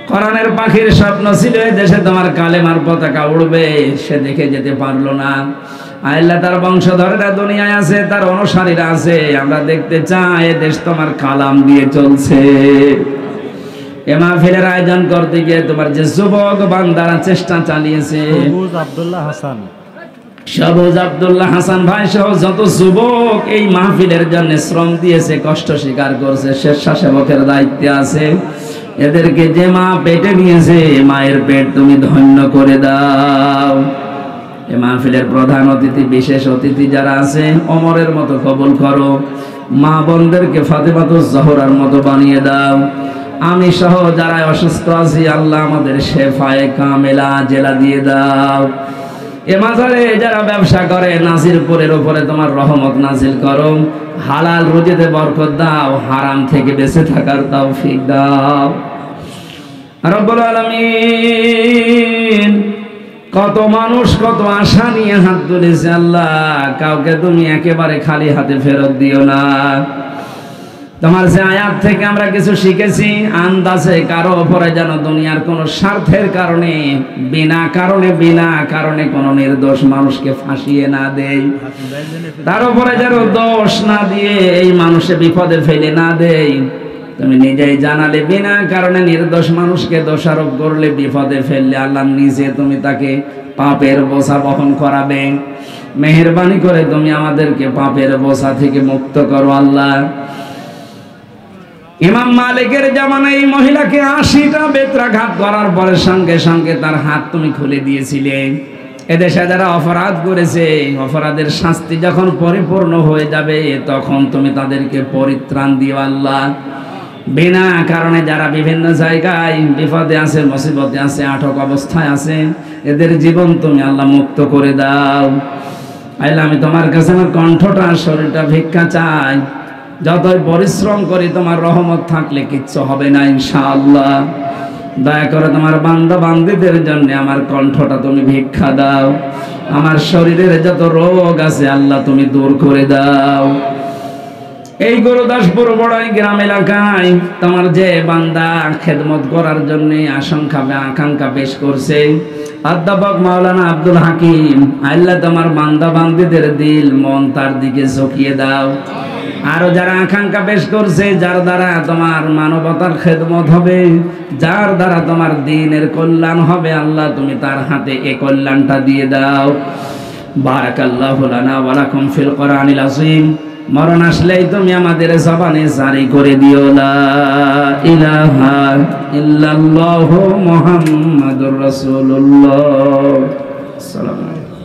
কোরআনের পাখির স্বপ্ন ছিল দেশে তোমার কালেমার পতাকা উড়বে, সে দেখে যেতে পারলো না। আল্লাহ তার বংশধরেরা দুনিয়ায় আছে, তার অনুসারীরা আছে, আমরা দেখতে চাই এ দেশ তোমার কালাম দিয়ে চলছে। এ মাহফিলের আয়োজন করতে গিয়ে তোমার যে যুবক বান্দারা চেষ্টা চালিয়েছে, সবুজ আব্দুল্লাহ হাসান ভাই সহ যত যুবক এই মাহফিলের জন্য শ্রম দিয়েছে, কষ্ট স্বীকার করছে, স্বেচ্ছাসেবকের দায়িত্বে আছে, এদেরকে যে মা পেটে নিয়েছে মায়ের পেট তুমি ধন্য করে দাও। এ মাহফিলের প্রধান অতিথি, বিশেষ অতিথি যারা আছে ওমরের মতো কবুল করো। মা বোনদেরকে ফাতেমাতুজ জোহরার মতো বানিয়ে দাও। আমি সহ যারা অসুস্থ আছি আল্লাহ আমাদের শেফায়ে কামেলা জেলা দিয়ে দাও। এ মাজারে যারা ব্যবসা করে নাজিরপুরের উপরে তোমার রহমত নাজিল করো। হালাল রুজিতে বরকত দাও, হারাম থেকে বেঁচে থাকার তৌফিক দাও রব্বুল আলামিন। কত মানুষ কত আশা নিয়ে হাত তুলেছে আল্লাহ, কাউকে তুমি একেবারে খালি হাতে ফেরত দিও না। তোমার যে আয়াত থেকে আমরা কিছু শিখেছি, আন্দাজে কারো উপরে যেন দুনিয়ার কোনো স্বার্থের কারণে বিনা কারণে কোনো নির্দোষ মানুষকে ফাঁসিয়ে না দেয়, তার উপরে যেন দোষ না দিয়ে এই মানুষে বিপদে ফেলে না দেয়। তুমি নিজেই জানালে বিনা কারণে নির্দোষ মানুষকে দোষারোপ করলে, বিপদে ফেললে আল্লাহ নিজে তুমি তাকে পাপের বোঝা বহন করাবে। মেহেরবানি করে তুমি আমাদেরকে পাপের বোঝা থেকে মুক্ত করো আল্লাহ। ইমাম মালিকের জামানায় এই মহিলাকে 80টা বেত্রাঘাত করার পরে সঙ্গে সঙ্গে তার হাত তুমি খুলে দিয়েছিলে। এদেশে যারা অপরাধ করেছে, অপরাধের শাস্তি যখন পরিপূর্ণ হয়ে যাবে তখন তুমি তাদেরকে পরিত্রাণ দিও আল্লাহ। বিনা কারণে যারা বিভিন্ন জায়গায় বিপদে আছে, মুসিবতে আছে, আটক অবস্থায় আছে, এদের জীবন তুমি আল্লাহ মুক্ত করে দাও। আল্লাহ আমি তোমার কাছে আমার কণ্ঠটা, শরীরটা ভিক্ষা চাই। যতই পরিশ্রম করি তোমার রহমত থাকলে কিচ্ছু হবে না ইনশাআল্লাহ। দয়া করে তোমার বান্দা বান্দীদের জন্য আমার কণ্ঠটা তুমি ভিক্ষা দাও। আমার শরীরের যত রোগ আছে আল্লাহ তুমি দূর করে দাও। এই গুরুদাসপুর বড়াই গ্রাম এলাকায় তোমার যে বান্দা খেদমত করার জন্য আকাঙ্ক্ষা পেশ করছে, অধ্যাপক মাওলানা আব্দুল হাকিম, আল্লাহ তোমার বান্দা বান্দীদের দিল মন তার দিকে ঝুঁকিয়ে দাও। আরো যারা আকাঙ্ক্ষা পেশ করছে, যার দ্বারা তোমার মানবতার খেদমত হবে, যার দ্বারা তোমার দ্বীনের কল্যাণ হবে, আল্লাহ তুমি তার হাতে এই কল্যাণটা দিয়ে দাও। বারাকাল্লাহু লানা ওয়া লাকুম ফিল কোরআনিল আযীম। মরণ আসলেই তুমি আমাদের জবানে জারি করে দিও লা ইলাহা ইল্লাল্লাহু মুহাম্মাদুর রাসূলুল্লাহ। আসসালামু আলাইকুম।